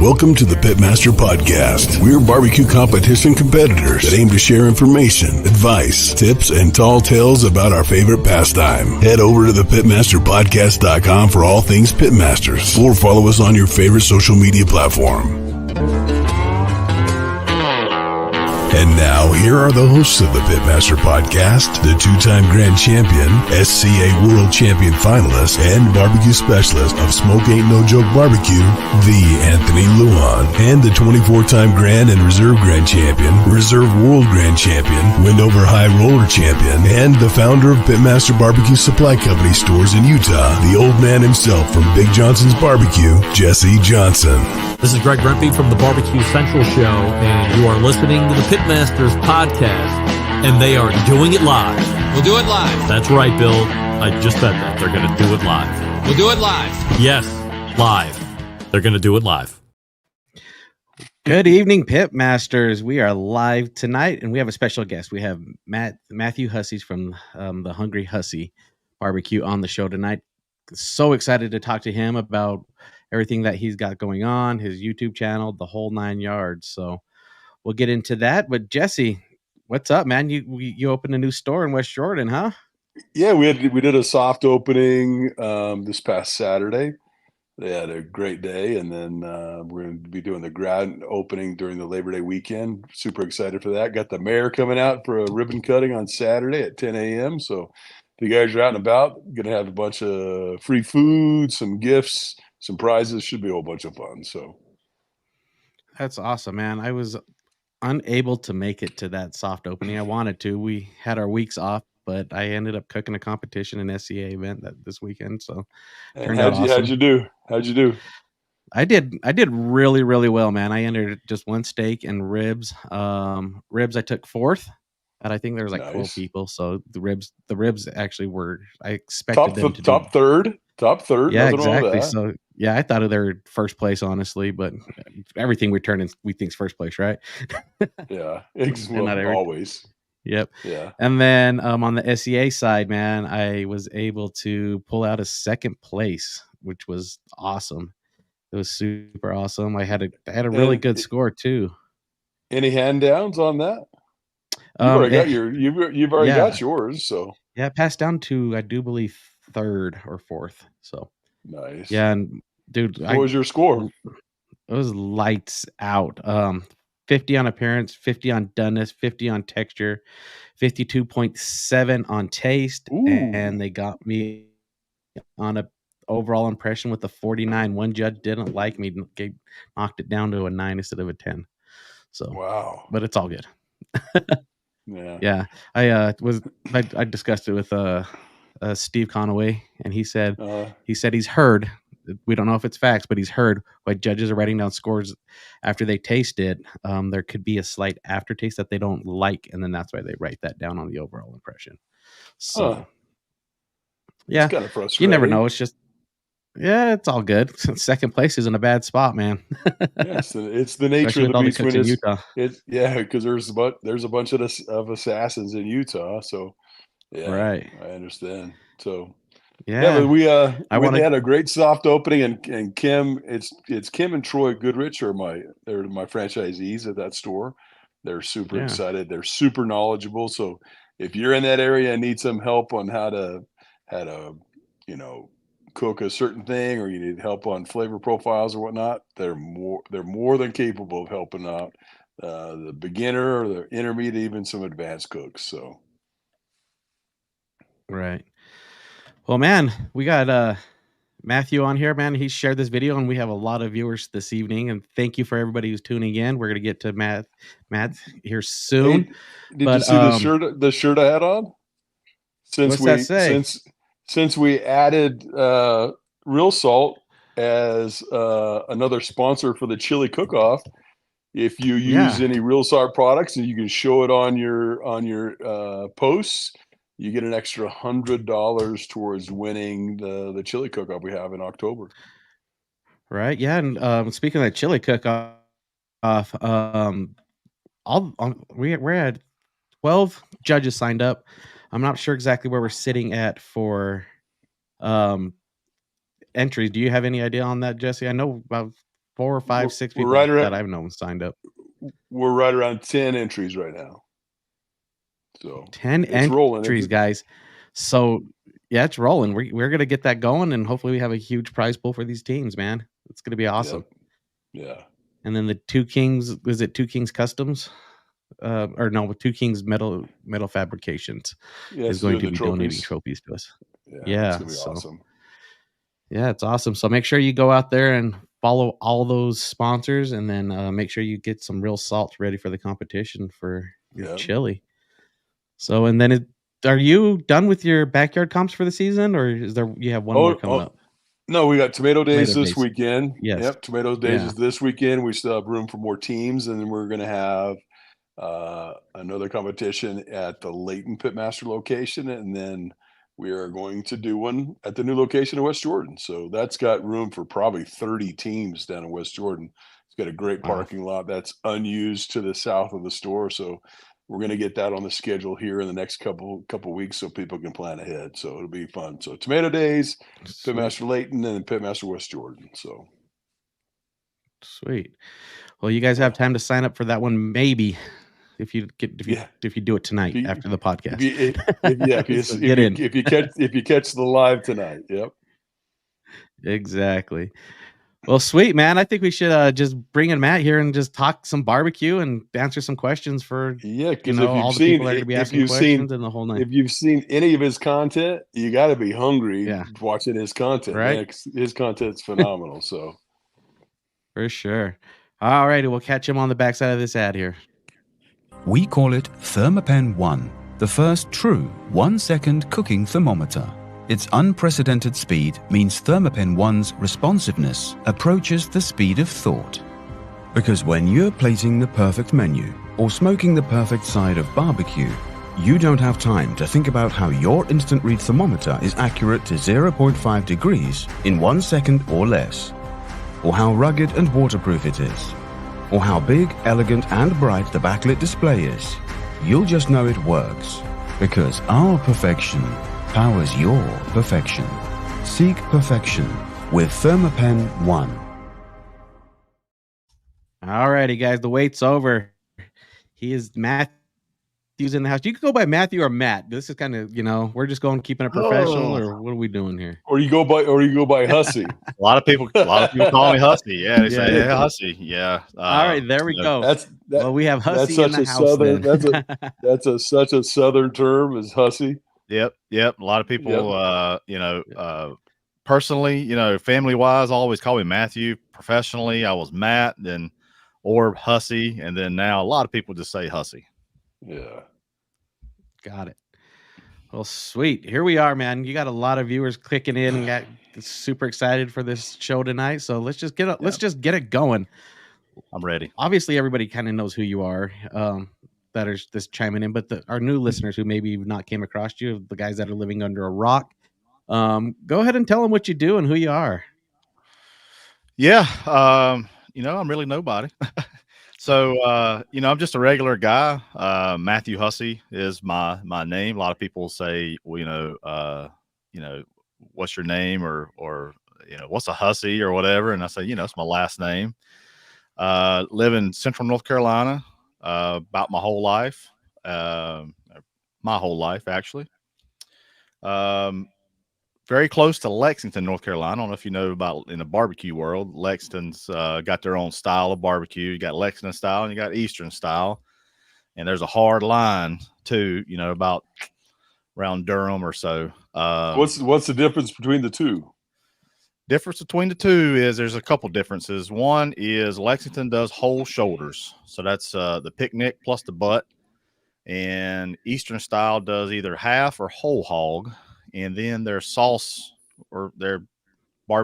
Welcome to the Pitmaster Podcast. We're barbecue competition competitors that aim to share information, advice, tips, and tall tales about our favorite pastime. Head over to the pitmasterpodcast.com for all things Pitmasters, or follow us on your favorite social media platform. And now, here are the hosts of the Pitmaster Podcast, the two-time Grand Champion, SCA World Champion finalist, and barbecue specialist of Smoke Ain't No Joke Barbecue, the Anthony Luan, and the 24-time Grand and Reserve Grand Champion, Reserve World Grand Champion, Windover High Roller Champion, and the founder of Pitmaster Barbecue Supply Company stores in Utah, the old man himself from Big Johnson's Barbecue, Jesse Johnson. This is Greg Rempe from the Barbecue Central Show, and you are listening to the Pitmasters Podcast, and they are doing it live. We'll do it live. That's right, Bill. I just said that. They're going to do it live. We'll do it live. Yes, live. They're going to do it live. Good evening, Pitmasters. We are live tonight, and we have a special guest. We have Matthew Hussey from the Hungry Hussy Barbecue on the show tonight. So excited to talk to him about everything that he's got going on, his YouTube channel, the whole 9 yards. So we'll get into that. But Jesse, what's up, man? You opened a new store in West Jordan, huh? Yeah, we did a soft opening this past Saturday. They had a great day, and then we're going to be doing the grand opening during the Labor Day weekend. Super excited for that. Got the mayor coming out for a ribbon cutting on Saturday at 10 a.m. So if you guys are out and about, going to have a bunch of free food, some gifts, some prizes. Should be a whole bunch of fun. So that's awesome, man. I was unable to make it to that soft opening. I wanted to. We had our weeks off, but I ended up cooking a competition, an SCA event this weekend. So how'd you do? I did really, really well, man. I entered just one steak and ribs. Ribs I took fourth. And I think there was like 12 people. So the ribs actually were, I expected them to top third. Yeah, exactly. So yeah, I thought they were first place, honestly, but everything we turn in, we think's first place, right? Yeah, always. Yep. Yeah. And then on the SEA side, man, I was able to pull out a second place, which was awesome. It was super awesome. I had a really good score too. Any hand downs on that? You've already got yours. So yeah, it passed down to, I do believe, third or fourth. So nice. Yeah, and dude, what was your score? It was lights out. 50 on appearance, 50 on doneness, 50 on texture, 52.7 on taste. Ooh. And they got me on a overall impression with a 49. One judge didn't like me, knocked it down to a 9 instead of a 10. So wow, but it's all good. Yeah. I discussed it with Steve Conaway, and he said he's heard, we don't know if it's facts, but he's heard why judges are writing down scores after they taste it. There could be a slight aftertaste that they don't like, and then that's why they write that down on the overall impression. So yeah, it's kind of frustrating. You never know. It's just, yeah, it's all good. Second place isn't a bad spot, man. Yes, it's the nature of the beast in Utah. Because there's a bunch of assassins in Utah. So yeah, right. I understand. So yeah, but we had a great soft opening, and Kim, it's Kim and Troy Goodrich they're my franchisees at that store. They're super excited. They're super knowledgeable. So if you're in that area and need some help on how to cook a certain thing, or you need help on flavor profiles or whatnot, they're more than capable of helping out the beginner or the intermediate, even some advanced cooks. So right. Well, man, we got Matthew on here, man. He shared this video, and we have a lot of viewers this evening. And thank you for everybody who's tuning in. We're gonna get to Matt here soon. Hey, did you see the shirt I had on? What's that say? Since we added Real Salt as another sponsor for the chili cook-off, if you use any Real Salt products and you can show it on your posts, you get an extra $100 towards winning the chili cook-off we have in October. Right. Yeah. And speaking of that chili cook-off, we're at 12 judges signed up. I'm not sure exactly where we're sitting at for entries. Do you have any idea on that, Jesse? I know about 4 or 5, 6 people that I've known signed up. We're right around 10 entries right now. So 10 it's rolling, entries, guys. So yeah, it's rolling. We're gonna get that going, and hopefully we have a huge prize pool for these teams, man. It's gonna be awesome. Yep. Yeah. And then the Two Kings, was it Two Kings Customs? Or no, Two Kings Metal Fabrications is going to be donating trophies to us. Yeah, it's gonna be awesome. Yeah, it's awesome. So make sure you go out there and follow all those sponsors, and then make sure you get some real salt ready for the competition for your chili. So, and then are you done with your backyard comps for the season, or is there you have one more coming up? No, we got tomato days this weekend. Yes. Yep, tomato days is this weekend. We still have room for more teams, and then we're going to have another competition at the Layton Pitmaster location, and then we are going to do one at the new location in West Jordan. So that's got room for probably 30 teams down in West Jordan. It's got a great parking lot that's unused to the south of the store. So we're going to get that on the schedule here in the next couple weeks so people can plan ahead. So it'll be fun. So Tomato Days, Pitmaster Layton, and Pitmaster West Jordan. So sweet. Well, you guys have time to sign up for that one, maybe if you do it tonight after the podcast. If you catch the live tonight. Yep. Exactly. Well, sweet, man. I think we should just bring in Matt here and just talk some barbecue and answer some questions for all the people that are going to be asking questions and the whole night. If you've seen any of his content, you got to be hungry watching his content. Right? Man, his content's phenomenal. So for sure. All righty, we'll catch him on the backside of this ad here. We call it Thermopen 1, the first true 1-second cooking thermometer. Its unprecedented speed means Thermopen 1's responsiveness approaches the speed of thought. Because when you're plating the perfect menu or smoking the perfect side of barbecue, you don't have time to think about how your instant read thermometer is accurate to 0.5 degrees in 1 second or less, or how rugged and waterproof it is, or how big, elegant, and bright the backlit display is. You'll just know it works, because our perfection powers your perfection. Seek perfection with Thermopen 1. All righty, guys, the wait's over. He is Matthew's in the house. You can go by Matthew or Matt. This is kind of, we're just keeping it professional, or what are we doing here? Or you go by Hussy. A lot of people call me Hussy. Yeah, they say Hussy. Yeah. All right, there we go. We have Hussy in the house. Such a southern term as Hussy. Yep. A lot of people, personally, family wise, always call me Matthew. Professionally, I was Matt, or Hussy, and then now a lot of people just say Hussy. Yeah. Got it. Well, sweet. Here we are, man. You got a lot of viewers clicking in and got super excited for this show tonight. So let's just get it going. I'm ready. Obviously, everybody kind of knows who you are. That are just chiming in, but our new listeners who maybe not came across you, the guys that are living under a rock, go ahead and tell them what you do and who you are. Yeah. I'm really nobody. So, I'm just a regular guy. Matthew Hussey is my name. A lot of people say, what's your name or what's a Hussey or whatever. And I say, it's my last name. Live in Central North Carolina. About my whole life, actually. Very close to Lexington, North Carolina. I don't know if you know about in the barbecue world. Lexington's got their own style of barbecue. You got Lexington style and you got Eastern style. And there's a hard line too, about around Durham or so. What's the difference between the two? Difference between the two is there's a couple differences. One is Lexington does whole shoulders. So that's the picnic plus the butt. And Eastern style does either half or whole hog. And then their sauce or their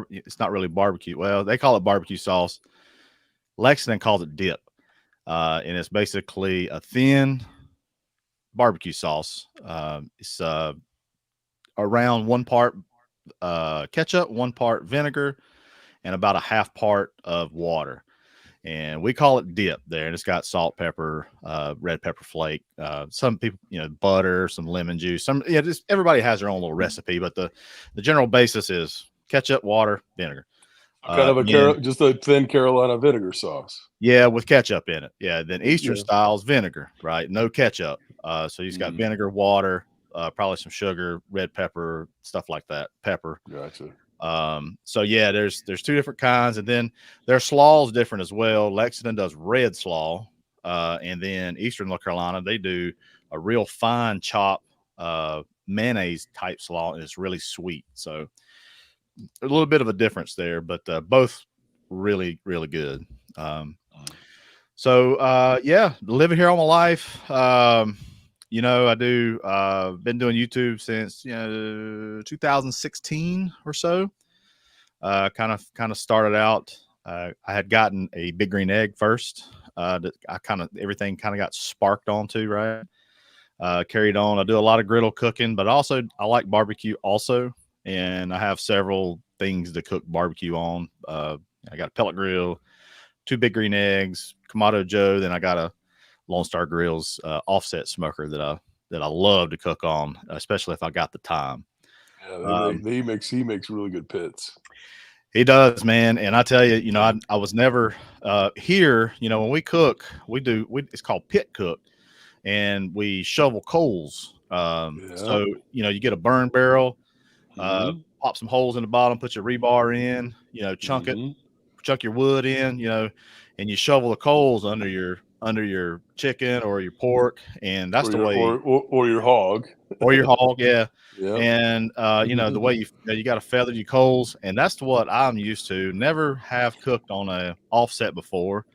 it's not really barbecue. Well, they call it barbecue sauce. Lexington calls it dip. And it's basically a thin barbecue sauce. It's around 1 part ketchup, 1 part vinegar, and about a half part of water. And we call it dip there. And it's got salt, pepper, red pepper flake. Some people, butter, some lemon juice. Just everybody has their own little recipe, but the general basis is ketchup, water, vinegar. Kind of just a thin Carolina vinegar sauce. Yeah, with ketchup in it. Yeah, then Eastern style's vinegar, right? No ketchup. So you just got vinegar, water, probably some sugar, red pepper, stuff like that. Pepper. Gotcha. So yeah, there's two different kinds, and then their slaw's different as well. Lexington does red slaw, and then Eastern North Carolina, they do a real fine chop mayonnaise type slaw, and it's really sweet. So a little bit of a difference there, but both really, really good. Yeah, living here all my life. You know, I do been doing YouTube since 2016 or so. Kind of started out. I had gotten a big green egg first. That everything got sparked onto, right? Carried on. I do a lot of griddle cooking, but also I like barbecue also, and I have several things to cook barbecue on. I got a pellet grill, 2 big green eggs, Kamado Joe. Then I got a Lone Star Grill's offset smoker that I love to cook on, especially if I got the time. Yeah, he makes really good pits. He does, man. And I tell you, I was never here. When we cook, it's called pit cook, and we shovel coals. So you get a burn barrel, pop some holes in the bottom, put your rebar in, chunk your wood in, and you shovel the coals under your chicken or your pork, and that's the way, or your hog, yeah. And the way you got to feather your coals, and that's what I'm used to. Never have cooked on a offset before,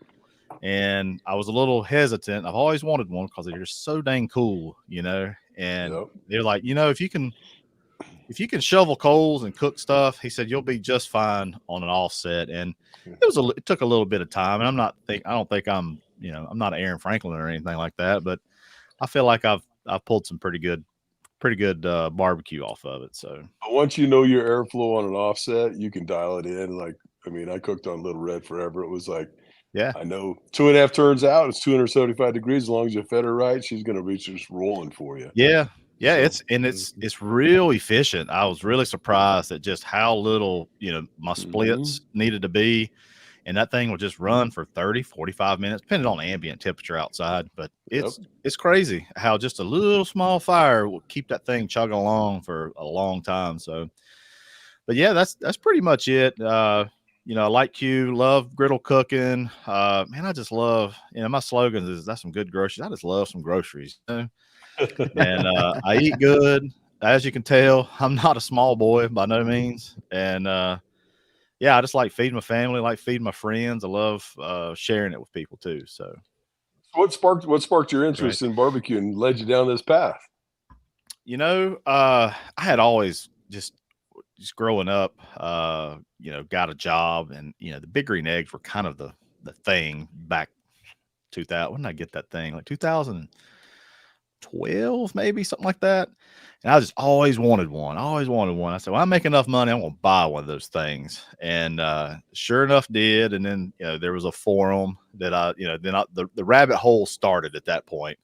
and I was a little hesitant. I've always wanted one because they're just so dang cool, and they're like, if you can shovel coals and cook stuff, he said, you'll be just fine on an offset. And it took a little bit of time, and I don't think I'm not Aaron Franklin or anything like that, but I feel like I've pulled some pretty good barbecue off of it. So once you know your airflow on an offset, you can dial it in. Like, I cooked on Little Red forever. It was like, I know 2.5 turns out, it's 275 degrees. As long as you fed her right, she's going to be just rolling for you. Yeah. It's real efficient. I was really surprised at just how little, my splits needed to be. And that thing will just run for 30, 45 minutes, depending on ambient temperature outside. But it's crazy how just a little small fire will keep that thing chugging along for a long time. So, but yeah, that's pretty much it. Like you, love griddle cooking. Man, I just love, my slogan is that's some good groceries. I just love some groceries. And I eat good. As you can tell, I'm not a small boy by no means. And I just like feeding my family, like feeding my friends. I love sharing it with people too. So, what sparked your interest in barbecue and led you down this path? I had always just growing up, got a job, and the big green eggs were kind of the thing back 2000. When did I get that thing? Like 2012, maybe something like that. And I just always wanted one. I said, well, I make enough money, I'm going to buy one of those things. And sure enough did. And then, there was a forum that the rabbit hole started at that point.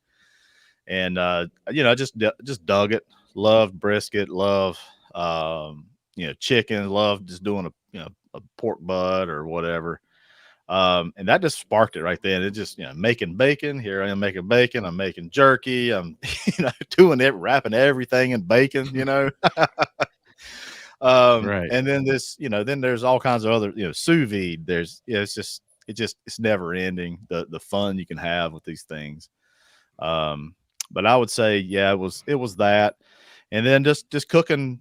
And, I just dug it, loved brisket, love, chicken, loved just doing a pork butt or whatever. And that just sparked it right then. It just, making bacon. Here I am making bacon. I'm making jerky. I'm, doing it, wrapping everything in bacon, Right. And then then there's all kinds of other, sous vide. There's, it's never ending. The fun you can have with these things. But I would say, it was that. And then just cooking,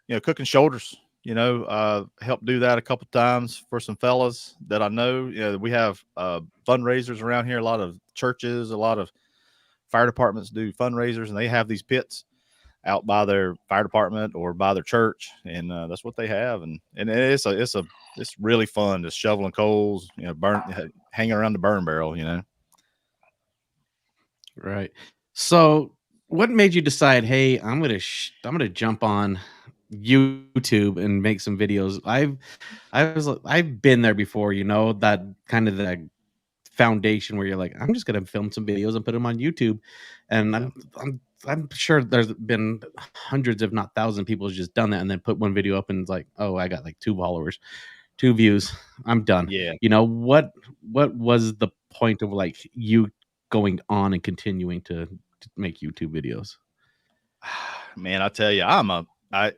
cooking shoulders. Helped do that a couple times for some fellas that I know. We have fundraisers around here. A lot of churches, a lot of fire departments do fundraisers, and they have these pits out by their fire department or by their church, and that's what they have. And it's really fun just shoveling coals, hanging around the burn barrel. Right. So, what made you decide? Hey, I'm gonna jump on YouTube and make some videos. I've been there before, that kind of the foundation where you're like, I'm just gonna film some videos and put them on YouTube. And I'm I'm sure there's been hundreds, if not thousands, of people who's just done that and then put one video up and it's like, oh, I got like 2 followers, 2 views, I'm done. Yeah. You know, what was the point of like you going on and continuing to make YouTube videos? Man, I tell you, I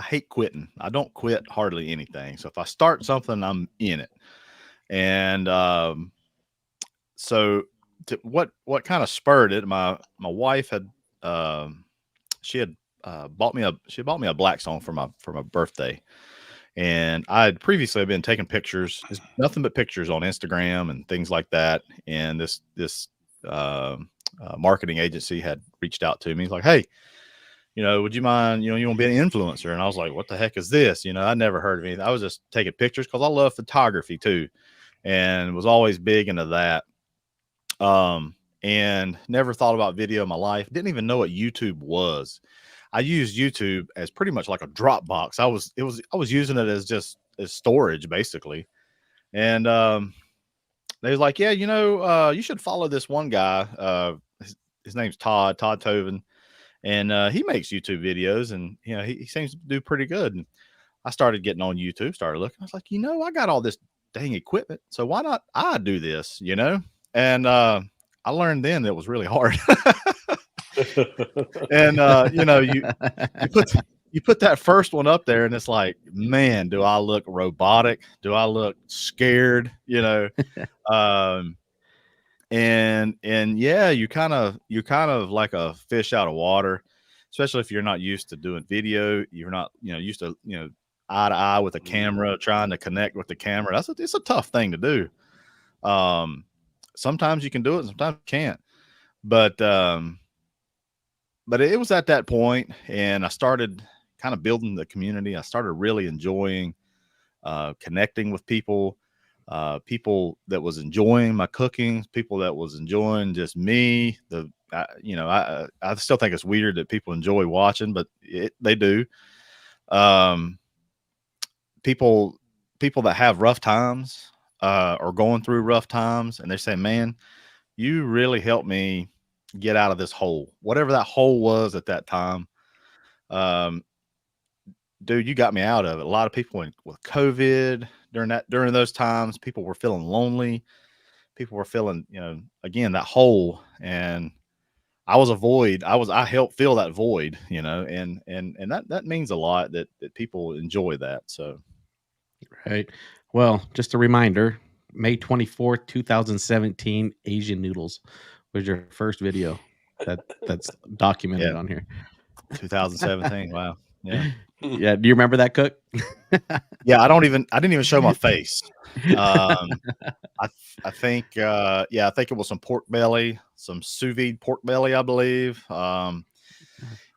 hate quitting. I don't quit hardly anything. So if I start something, I'm in it. And so what kind of spurred it? My wife had she bought me a black stone for my birthday, and I had previously been taking pictures, nothing but pictures on Instagram and things like that. And this marketing agency had reached out to me. He's like, hey, would you mind, you want to be an influencer? And I was like, what the heck is this? I never heard of anything. I was just taking pictures because I love photography too, and was always big into that. And never thought about video in my life. Didn't even know what YouTube was. I used YouTube as pretty much like a Dropbox. I was using it as storage basically. And they was like, yeah, you should follow this one guy. His name's Todd Toven. And he makes YouTube videos, and he seems to do pretty good. And I started getting on YouTube, started looking. I was like, I got all this dang equipment, so why not I do this? And I learned then that it was really hard. And you put that first one up there, and it's like, man, do I look robotic? Do I look scared? And yeah, you're kind of like a fish out of water, especially if you're not used to doing video. You're not, used to, eye to eye with a camera, trying to connect with the camera. It's a tough thing to do. Sometimes you can do it, sometimes you can't. But it was at that point, and I started kind of building the community. I started really enjoying connecting with people. People that was enjoying my cooking, people that was enjoying just me. I still think it's weird that people enjoy watching, but they do. People that have rough times, or going through rough times, and they say, man, you really helped me get out of this hole, whatever that hole was at that time. Dude, you got me out of it. A lot of people with COVID during those times, people were feeling lonely. People were feeling, again, that hole. And I was a void. I helped fill that void, and that means a lot that people enjoy that. So. Right. Well, just a reminder, May 24th, 2017, Asian Noodles was your first video that's documented on here. 2017. Wow. Yeah. Yeah. Do you remember that, Cook? Yeah, I didn't even show my face. I think it was some pork belly, some sous vide pork belly, I believe. Like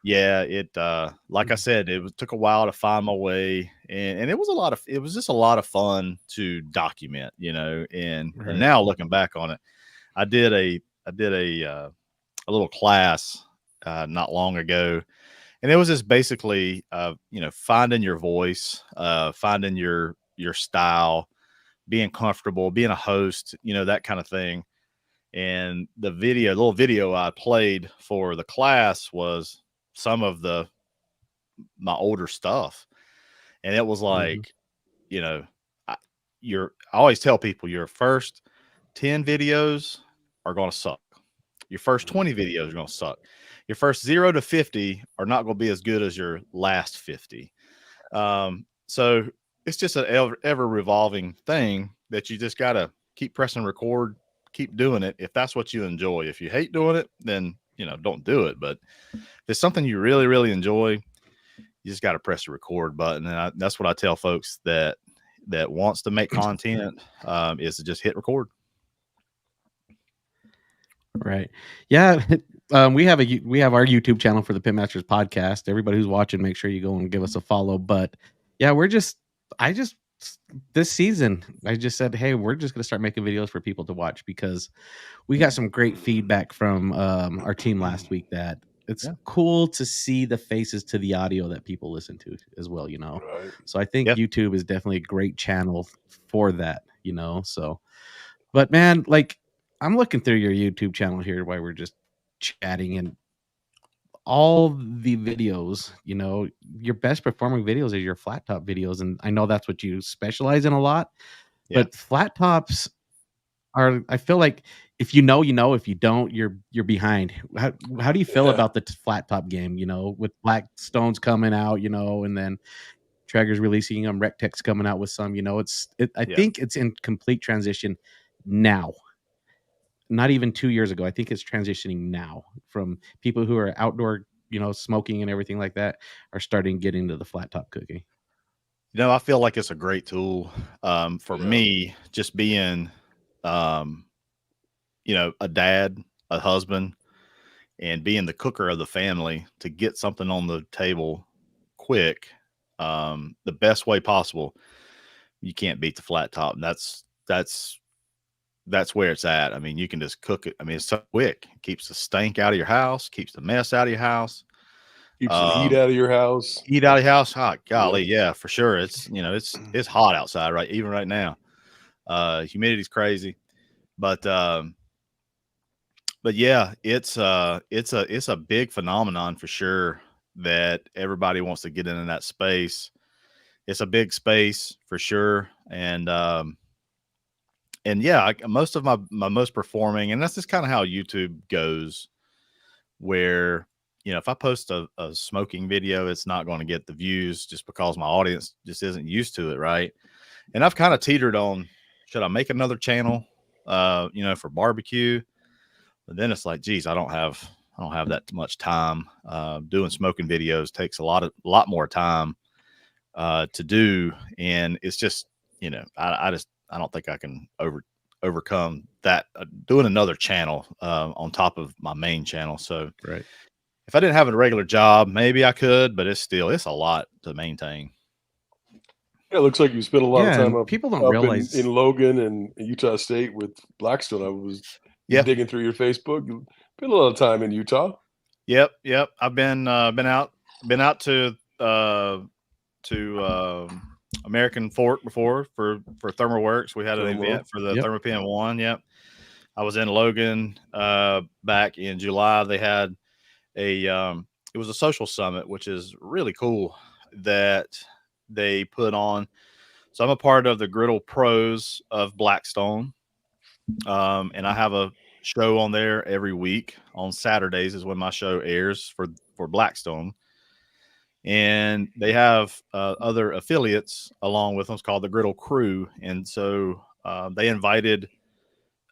I said, it took a while to find my way, and it was just a lot of fun to document, and now looking back on it, I did a little class not long ago. And it was just basically, finding your voice, finding your style, being comfortable, being a host, that kind of thing. And the little video I played for the class was some of my older stuff. And it was like, I always tell people your first 10 videos are going to suck. Your first 20 videos are going to suck. Your first 0 to 50 are not going to be as good as your last 50. So it's just an ever revolving thing that you just got to keep pressing record, keep doing it. If that's what you enjoy, if you hate doing it, then, don't do it. But if it's something you really, really enjoy, you just got to press the record button. And that's what I tell folks that wants to make content, is to just hit record. Right. Yeah. We have our YouTube channel for the Pitmasters Podcast. Everybody who's watching, make sure you go and give us a follow. But yeah, this season, I just said, hey, we're just going to start making videos for people to watch, because we got some great feedback from our team last week that it's cool to see the faces to the audio that people listen to as well, Right. So I think YouTube is definitely a great channel for that, so, but man, like, I'm looking through your YouTube channel here while we're just chatting, and all the videos, you know, your best performing videos are your flat top videos. And I know that's what you specialize in a lot, Yeah. but flat tops are, I feel like if you know, you know, if you don't, you're behind. How do you feel Yeah. about the flat top game, you know, with Black Stones coming out, you know, and then Traeger's releasing them, Rectex coming out with some, you know, I think it's in complete transition now. Not even 2 years ago. I think it's transitioning now from people who are outdoor, you know, smoking and everything like that are starting getting to the flat top cooking. You know, I feel like it's a great tool for Yeah. me, just being, you know, a dad, a husband, and being the cooker of the family to get something on the table quick, the best way possible. You can't beat the flat top. And that's where it's at. I mean, you can just cook it. I mean, it's so quick. It keeps the stank out of your house, keeps the mess out of your house. Keeps the heat out of your house. Heat out of your house. Hot, golly, yeah, for sure. It's, you know, it's hot outside, right? Even right now. Humidity's crazy. But yeah, it's a big phenomenon for sure that everybody wants to get into that space. It's a big space for sure. And yeah, most of my most performing, and that's just kind of how YouTube goes, where, you know, if I post a smoking video, it's not going to get the views just because my audience just isn't used to it, right? And I've kind of teetered on, should I make another channel, you know, for barbecue? But then it's like, geez, I don't have that much time. Doing smoking videos takes a lot more time to do, and it's just, you know, I don't think I can overcome that doing another channel on top of my main channel. So Right. if I didn't have a regular job, maybe I could, but it's a lot to maintain. Yeah, it looks like you spent a lot of time and up, people don't up realize in Logan and Utah State with Blackstone. I was digging through your Facebook. You spent a lot of time in Utah. Yep. I've been out to American Fork before for ThermoWorks. We had an event for the Thermopen 1. Yep. I was in Logan back in July. They had it was a social summit, which is really cool that they put on. So I'm a part of the Griddle Pros of Blackstone. And I have a show on there every week. On Saturdays is when my show airs for Blackstone. And they have other affiliates along with them. It's called the Griddle Crew. And so they invited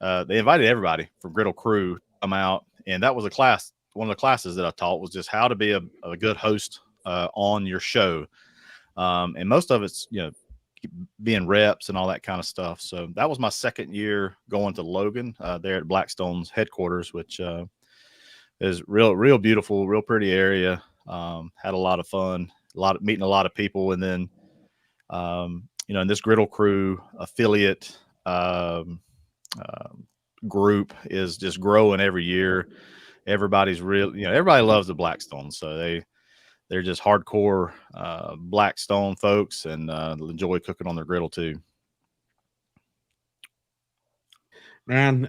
everybody from Griddle Crew to come out. And that was a class. One of the classes that I taught was just how to be a good host on your show. And most of it's, you know, being reps and all that kind of stuff. So that was my second year going to Logan there at Blackstone's headquarters, which is real beautiful, real pretty area. Had a lot of fun, meeting a lot of people. And then, you know, in this Griddle Crew affiliate group is just growing every year. Everybody's everybody loves the Blackstone. So they're just hardcore Blackstone folks, and enjoy cooking on their griddle too. Man,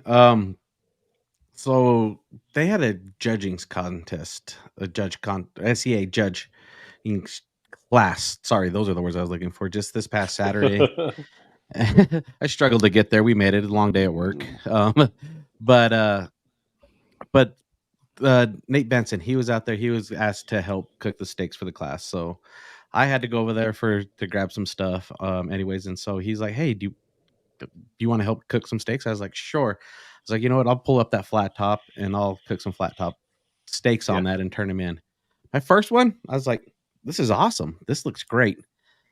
so they had a judging contest, SCA judging class. Sorry, those are the words I was looking for. Just this past Saturday. I struggled to get there. We made it. A long day at work. But Nate Benson, he was out there. He was asked to help cook the steaks for the class. So I had to go over there to grab some stuff. Anyways, and so he's like, "Hey, do you want to help cook some steaks?" I was like, "Sure." I was like, "You know what? I'll pull up that flat top and I'll cook some flat top steaks on that and turn them in." My first one, I was like, "This is awesome. This looks great."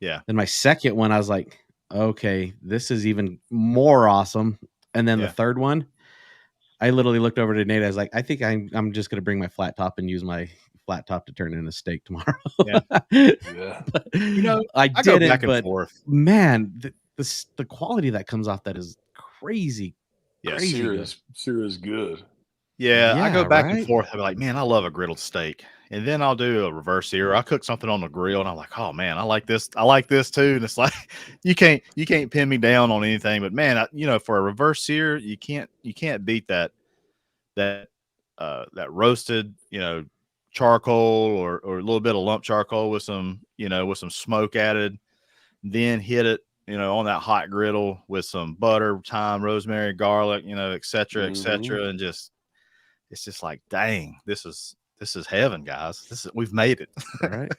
Yeah. Then my second one, I was like, "Okay, this is even more awesome." And then the third one, I literally looked over to Nate. I was like, "I think I'm just gonna bring my flat top and use my flat top to turn in a steak tomorrow." Yeah. But, you know, I go back and forth. Man, the quality that comes off that is crazy. Yeah, sear is good. Yeah, I go back and forth. I'm like, man, I love a grilled steak. And then I'll do a reverse sear. I cook something on the grill and I'm like, oh man, I like this. I like this too. And it's like, you can't pin me down on anything, but man, you know, for a reverse sear, you can't beat that that roasted, charcoal or a little bit of lump charcoal with some smoke added, then hit it, on that hot griddle with some butter, thyme, rosemary, garlic, et cetera, and it's just like, dang, this is heaven, guys. We've made it. Right.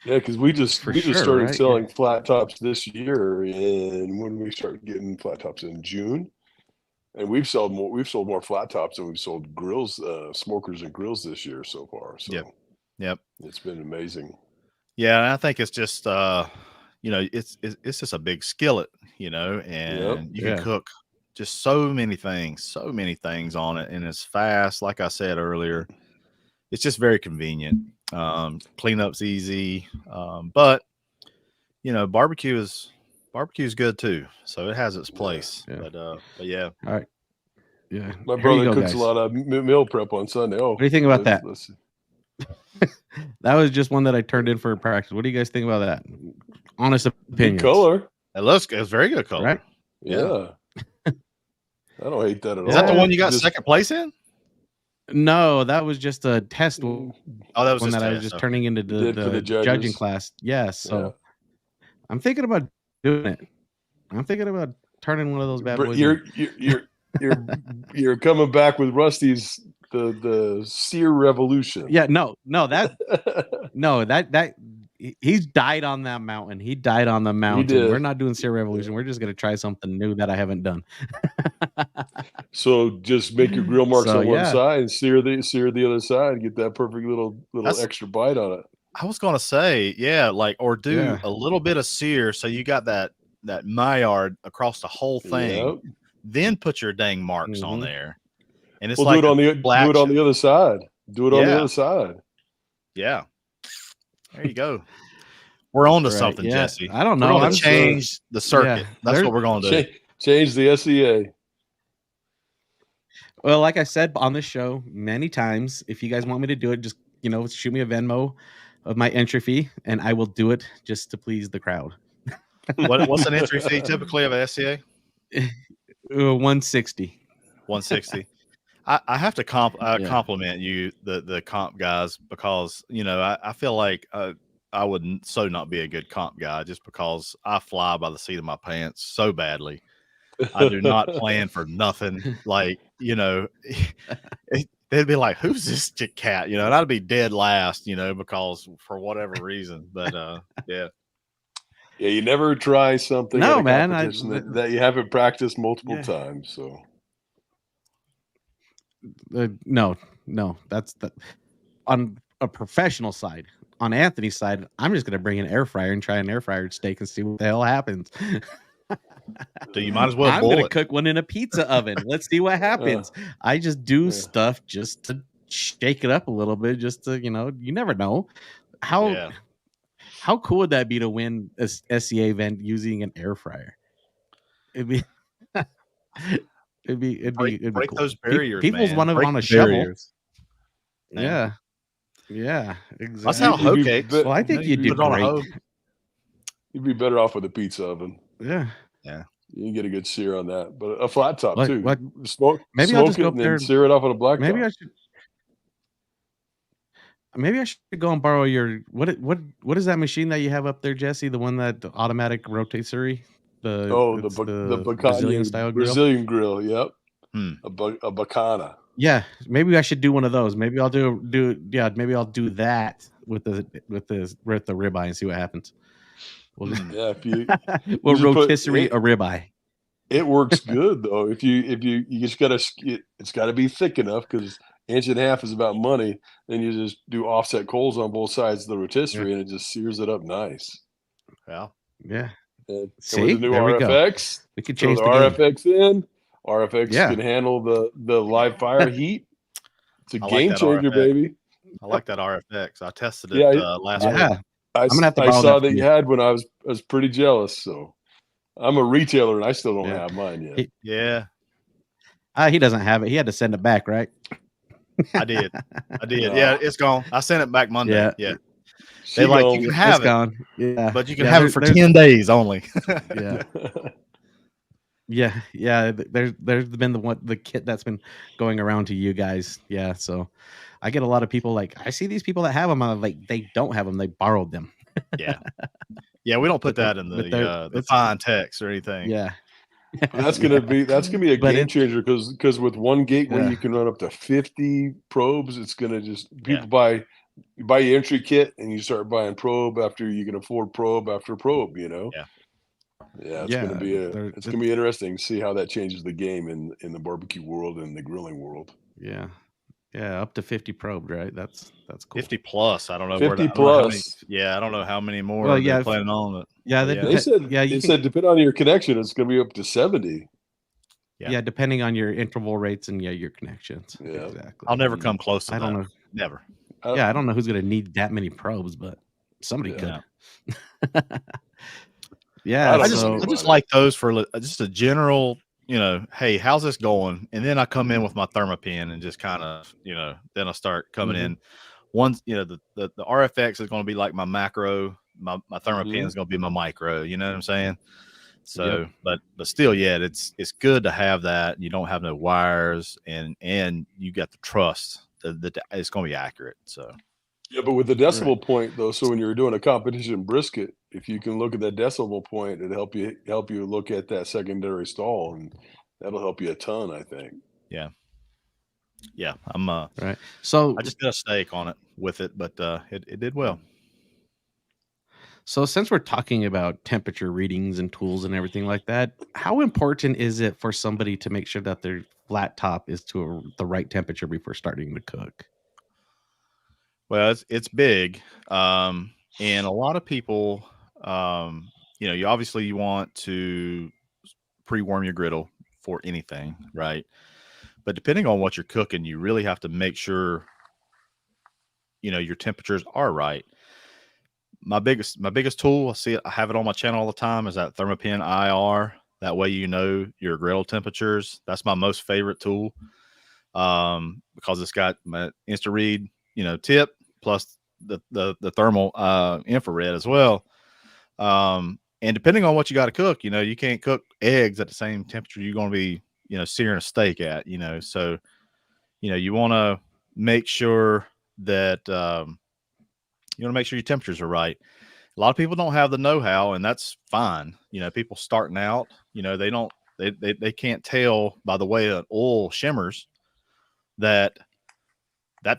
Yeah, because we just started right? selling flat tops this year, and when we started getting flat tops in June, and we've sold more flat tops than we've sold grills, smokers and grills this year so far. So Yep. It's been amazing. Yeah, and I think it's just it's just a big skillet, and you can cook just so many things on it, and it's fast. Like I said earlier, it's just very convenient. Cleanup's easy, but barbecue is good too, so it has its place. Yeah. But yeah. All right. Yeah. My brother cooks guys. a lot of meal prep on Sunday. Oh, What do you think about that? Let's see. That was just one that I turned in for practice. What do you guys think about that? Honest opinion. Good color. It's very good color. Right? Yeah. I don't hate that at all. Is that the one you got second place in? No, that was just a test. Oh, that was one just that I was just turning into the judging class. Yes. So I'm thinking about doing it. I'm thinking about turning one of those bad boys. You're coming back with Rusty's the sear revolution. Yeah, that he's died on that mountain. He died on the mountain. We're not doing sear revolution. We're just gonna try something new that I haven't done. So just make your grill marks on one side and sear the other side and get that perfect little extra bite on it. I was gonna say, or do a little bit of sear so you got that Maillard across the whole thing. Yep. Then put your dang marks on there. And it's do it on the other side. Do it on the other side. Yeah. There you go. We're on to something, Jesse. I don't know. We're going to change the circuit. Yeah, that's what we're going to do. Change the SEA. Well, like I said on this show many times, if you guys want me to do it, just shoot me a Venmo of my entry fee, and I will do it just to please the crowd. What's an entry fee typically of an SEA? 160. 160. I have to compliment you, the comp guys, because I feel like I would not be a good comp guy just because I fly by the seat of my pants so badly. I do not plan for nothing. Like they'd be like, "Who's this cat?" And I'd be dead last, because for whatever reason. But yeah. Yeah, you never try something. No, man, that you haven't practiced multiple times. So. No, that's on a professional side. On Anthony's side, I'm just gonna bring an air fryer and try an air fryer steak and see what the hell happens. So you might as well. I'm gonna cook one in a pizza oven. Let's see what happens. I just do stuff just to shake it up a little bit, just to you never know how cool would that be to win a SCA event using an air fryer? It'd be. It'd be break cool. Those barriers. People's want to on a shovel. Yeah, exactly. That's how hoe cakes. Well, I think you'd do great. You'd be better off with a pizza oven. Yeah. You can get a good sear on that, but a flat top too. Maybe I'll just go up there and sear it off on a black top. Maybe I should go and borrow your what is that machine that you have up there, Jesse? The one that the automatic rotisserie. The Brazilian grill. Yep. A bacana. Yeah, maybe I should do one of those. Maybe I'll maybe I'll do that with the ribeye and see what happens. If you we'll rotisserie a ribeye. It works good though. If you just it's gotta be thick enough because 1.5 inches is about money. Then you just do offset coals on both sides of the rotisserie and it just sears it up nice. Yeah. See, with the new RFX, we can change the RFX in. RFX can handle the live fire heat. It's a game changer, baby. I like that RFX. I tested it last week. I saw that you had when I was pretty jealous. So I'm a retailer and I still don't have mine yet. He doesn't have it. He had to send it back, right? I did. Yeah, it's gone. I sent it back Monday. Yeah. They you can have it, gone. Yeah, but you can have it for 10 days only. Yeah, there's been the kit that's been going around to you guys. Yeah, so I get a lot of people like I see these people that have them. I'm like they don't have them; they borrowed them. Yeah. Yeah, we don't put that in But they're the it's fine text or anything. yeah, That's yeah. gonna be a But game it changer because with one gateway yeah you can run up to 50 probes. It's gonna just Yeah. people buy you buy your entry kit and you start buying probe after you can afford probe after probe. Yeah. Yeah, yeah. it's gonna be interesting to see how that changes the game in the barbecue world and the grilling world. Yeah, yeah, up to 50 probed, right? That's cool. 50 plus. I don't know 50 I don't know how many. plus. Yeah, I don't know how many Well, more they're yeah, planning on it. yeah, But that yeah. yeah, you They can said depending on your connection, it's gonna be up to 70. Yeah. yeah, depending on your interval rates and your connections. Yeah. Exactly. I'll never come close to I don't that. know. Never. Yeah, I don't know who's gonna need that many probes, but somebody Yeah. could. Yeah, I don't I know just anybody. like those for just a general, hey, how's this going? And then I come in with my Thermopen and just kind of, then I start coming Mhm. in. One, the RFX is going to be like my macro. My Thermopen is going to be my micro. You know what I'm saying? So, but still, yeah, it's good to have that. You don't have no wires, and you got the trust that it's going to be accurate. So, Yeah, but with the decimal point though, so when you're doing a competition brisket, if you can look at that decimal point, it'll help you look at that secondary stall, and that'll help you a ton, I think. yeah, Right. So I just did a steak on it with it, but it did well. So since we're talking about temperature readings and tools and everything like that, how important is it for somebody to make sure that their flat top is to the right temperature before starting to cook? Well, it's big, and a lot of people, you obviously you want to pre-warm your griddle for anything, right? But depending on what you're cooking, you really have to make sure your temperatures are right. My biggest tool, I have it on my channel all the time, is that Thermopen IR. That way your griddle temperatures. That's my most favorite tool, because it's got my instant read, tip plus the thermal infrared as well. And depending on what you got to cook, you can't cook eggs at the same temperature you're going to be, searing a steak at, so, you want to make sure that, you want to make sure your temperatures are right. A lot of people don't have the know-how, and that's fine. People starting out, they can't tell by the way an oil shimmers that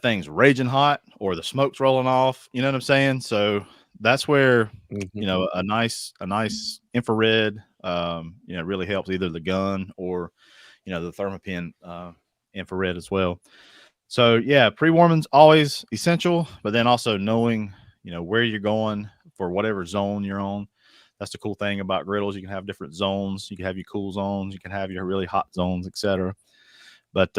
thing's raging hot or the smoke's rolling off. You know what I'm saying? So that's where, Mhm. a nice infrared, really helps, either the gun or, the Thermopen infrared as well. So yeah, pre-warming's always essential, but then also knowing, where you're going for whatever zone you're on. That's the cool thing about griddles. You can have different zones. You can have your cool zones. You can have your really hot zones, etc. But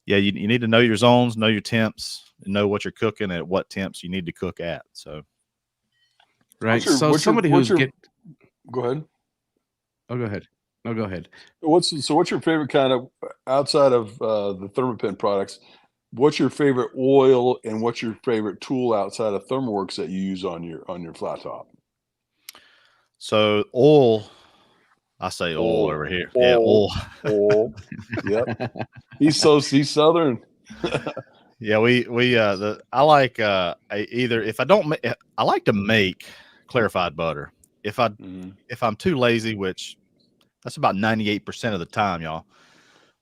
yeah, you need to know your zones, know your temps, and know what you're cooking at what temps you need to cook at. So, Right. So somebody who's go ahead. Oh, go ahead. No, go ahead. What's your favorite kind of outside of the Thermopen products? What's your favorite oil and what's your favorite tool outside of ThermoWorks that you use on your flat top? so oil. I say oil over here. Yeah, oil. Oil. Yep. He's Southern. Yeah, I like either, if I don't I like to make clarified butter. If I'm too lazy, which that's about 98% of the time, y'all.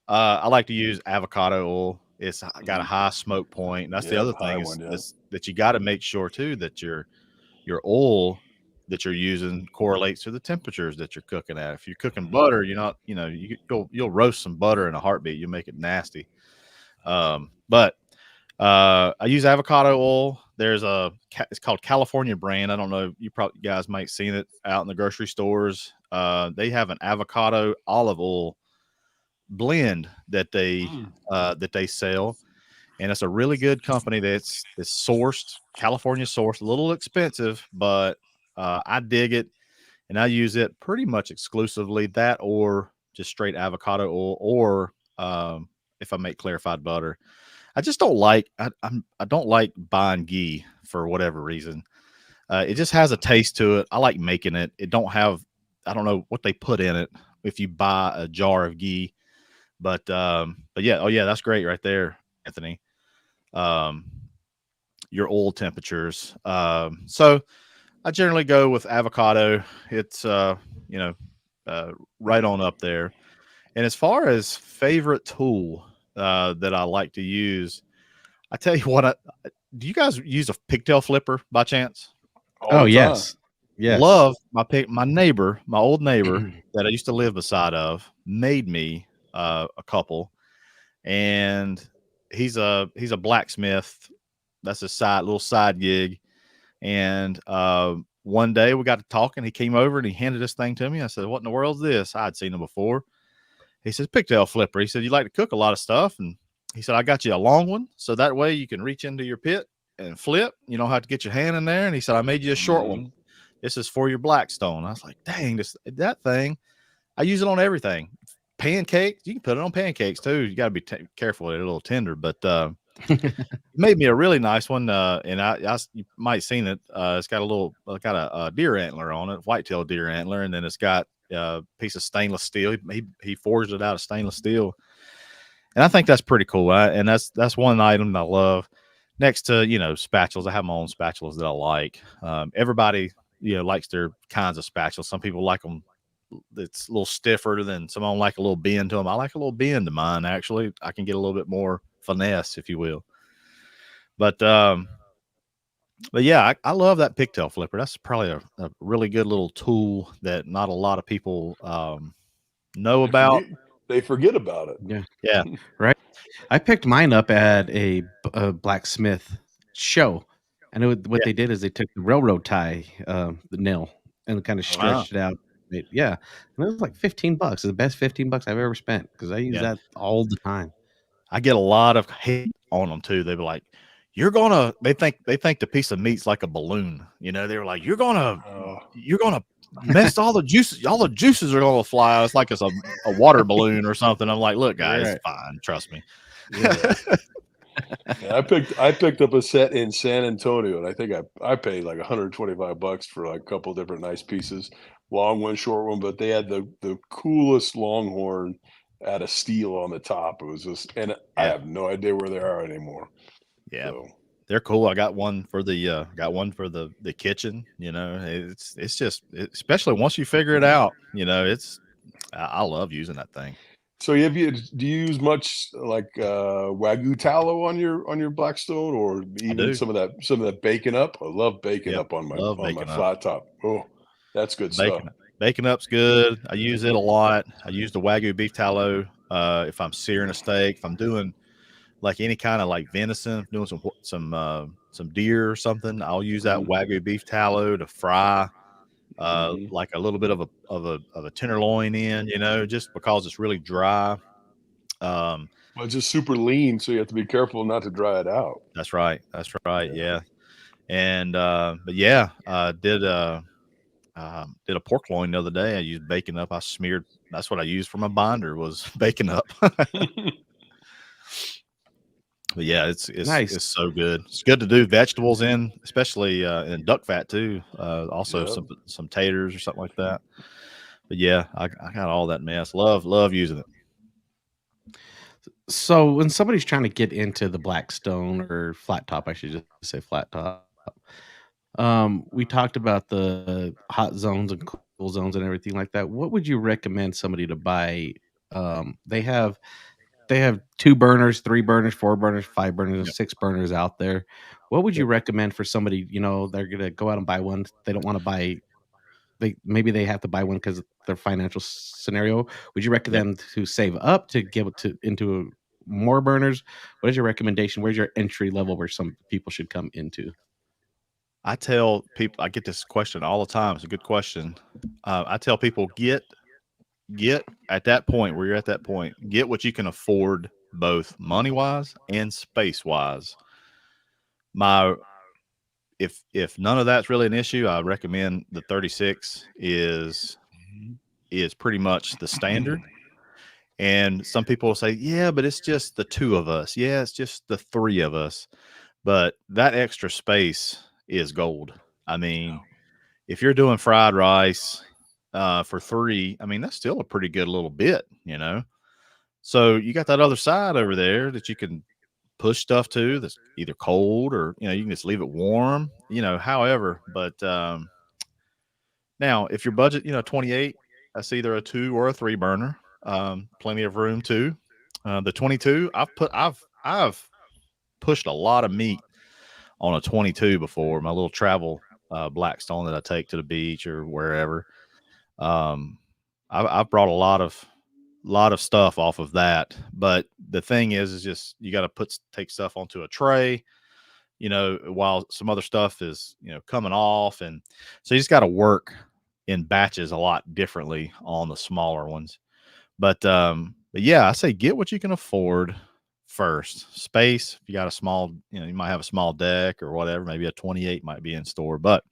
I like to use avocado oil. It's got a high smoke point. And that's the other thing is that you got to make sure too that your oil that you're using correlates to the temperatures that you're cooking at. If you're cooking butter, you're not, you'll roast some butter in a heartbeat. You make it nasty. But I use avocado oil. It's called California brand. I don't know. You guys might seen it out in the grocery stores. They have an avocado olive oil blend that they sell, and it's a really good company that's sourced, California sourced, a little expensive, but I dig it, and I use it pretty much exclusively, that or just straight avocado oil, or if I make clarified butter. I just don't like I don't like buying ghee for whatever reason. It just has a taste to it. I like making it. I don't know what they put in it, if you buy a jar of ghee. But yeah, oh yeah, that's great right there, Anthony. Your oil temperatures. So I generally go with avocado. It's right on up there. And as far as favorite tool that I like to use, I tell you what, do you guys use a pigtail flipper by chance? All Oh the time. yes. Love my neighbor, my old neighbor that I used to live beside of, made me a couple, and he's a blacksmith. That's a little side gig. And one day we got to talking. He came over and he handed this thing to me. I said, "What in the world is this?" I'd seen him before. He says, "Pigtail flipper." He said, "You like to cook a lot of stuff," and he said, "I got you a long one, so that way you can reach into your pit and flip. You don't have to get your hand in there." And he said, "I made you a short one. This is for your Blackstone." I was like, "Dang, that thing! I use it on everything. Pancakes. You can put it on pancakes too. You got to be careful; they're a little tender." But made me a really nice one, and you might have seen it. It's got a deer antler on it, whitetail deer antler, and then it's got a piece of stainless steel. He forged it out of stainless steel, and I think that's pretty cool. And that's one item that I love. Next to spatulas, I have my own spatulas that I like. Everybody likes their kinds of spatulas. Some people like them. It's a little stiffer than some of them like a little bend to them. I like a little bend to mine. Actually, I can get a little bit more finesse, if you will. But yeah, I love that pigtail flipper. That's probably a really good little tool that not a lot of people know about. They forget about it. Yeah. Right. I picked mine up at a blacksmith show, and what they did is they took the railroad tie, the nail, and kind of stretched it out. Yeah, and it was like $15. It's the best $15 I've ever spent because I use that all the time. I get a lot of hate on them too. They be like, they think the piece of meat's like a balloon. They were like, you're gonna mess all the juices. All the juices are gonna fly. It's like it's a water balloon or something. I'm like, look, guys, it's fine. Trust me. Yeah. I picked up a set in San Antonio, and I think I paid like $125 for like a couple different nice pieces, long one, short one. But they had the coolest longhorn out of steel on the top. It was just, and I have no idea where they are anymore. Yeah, so they're cool. I got one for the kitchen. It's just, especially once you figure it out. I love using that thing. So do you use much like Wagyu tallow on your Blackstone, or even some of that baking up? I love baking up on my flat top. Oh, that's good stuff. Baking up's good. I use it a lot. I use the Wagyu beef tallow if I'm searing a steak. If I'm doing like any kind of like venison, doing some deer or something, I'll use that Wagyu beef tallow to fry like a little bit of a tenderloin in, just because it's really dry. Well, it's just super lean, so you have to be careful not to dry it out. That's right. Yeah. And but yeah, did a pork loin the other day. I used bacon up. That's what I used for my binder, was bacon up. But yeah, it's nice. It's so good. It's good to do vegetables in, especially in duck fat too. Also some taters or something like that. But yeah, I got all that mess. Love using it. So when somebody's trying to get into the Blackstone or flat top, I should just say flat top. We talked about the hot zones and cool zones and everything like that. What would you recommend somebody to buy? They have 2 burners, 3 burners, 4 burners, 5 burners, and 6 burners out there. What would you recommend for somebody? They're gonna go out and buy one. They don't want to buy. Maybe they have to buy one because of their financial scenario. Would you recommend to save up to get into more burners? What is your recommendation? Where's your entry level where some people should come into? I tell people, I get this question all the time. It's a good question. I tell people, get at that point where you're at that point, get what you can afford, both money wise and space wise. If none of that's really an issue, I recommend the 36 is pretty much the standard. And some people will say, yeah, but it's just the 2 of us. Yeah, it's just the 3 of us. But that extra space is gold. I mean, if you're doing fried rice, for 3, I mean, that's still a pretty good little bit, you know. So you got that other side over there that you can push stuff to that's either cold or, you know, you can just leave it warm, you know, however. But now if your budget, you know, 28, that's either a 2 or a 3 burner. Plenty of room too. The 22, I've pushed a lot of meat on a 22 before, my little travel Blackstone that I take to the beach or wherever. I've brought a lot of stuff off of that, but the thing is just you got to take stuff onto a tray, you know, while some other stuff is, you know, coming off, and so you just got to work in batches a lot differently on the smaller ones. But yeah, I say get what you can afford first. Space, if you got a small, you know, you might have a small deck or whatever, maybe a 28 might be in store, but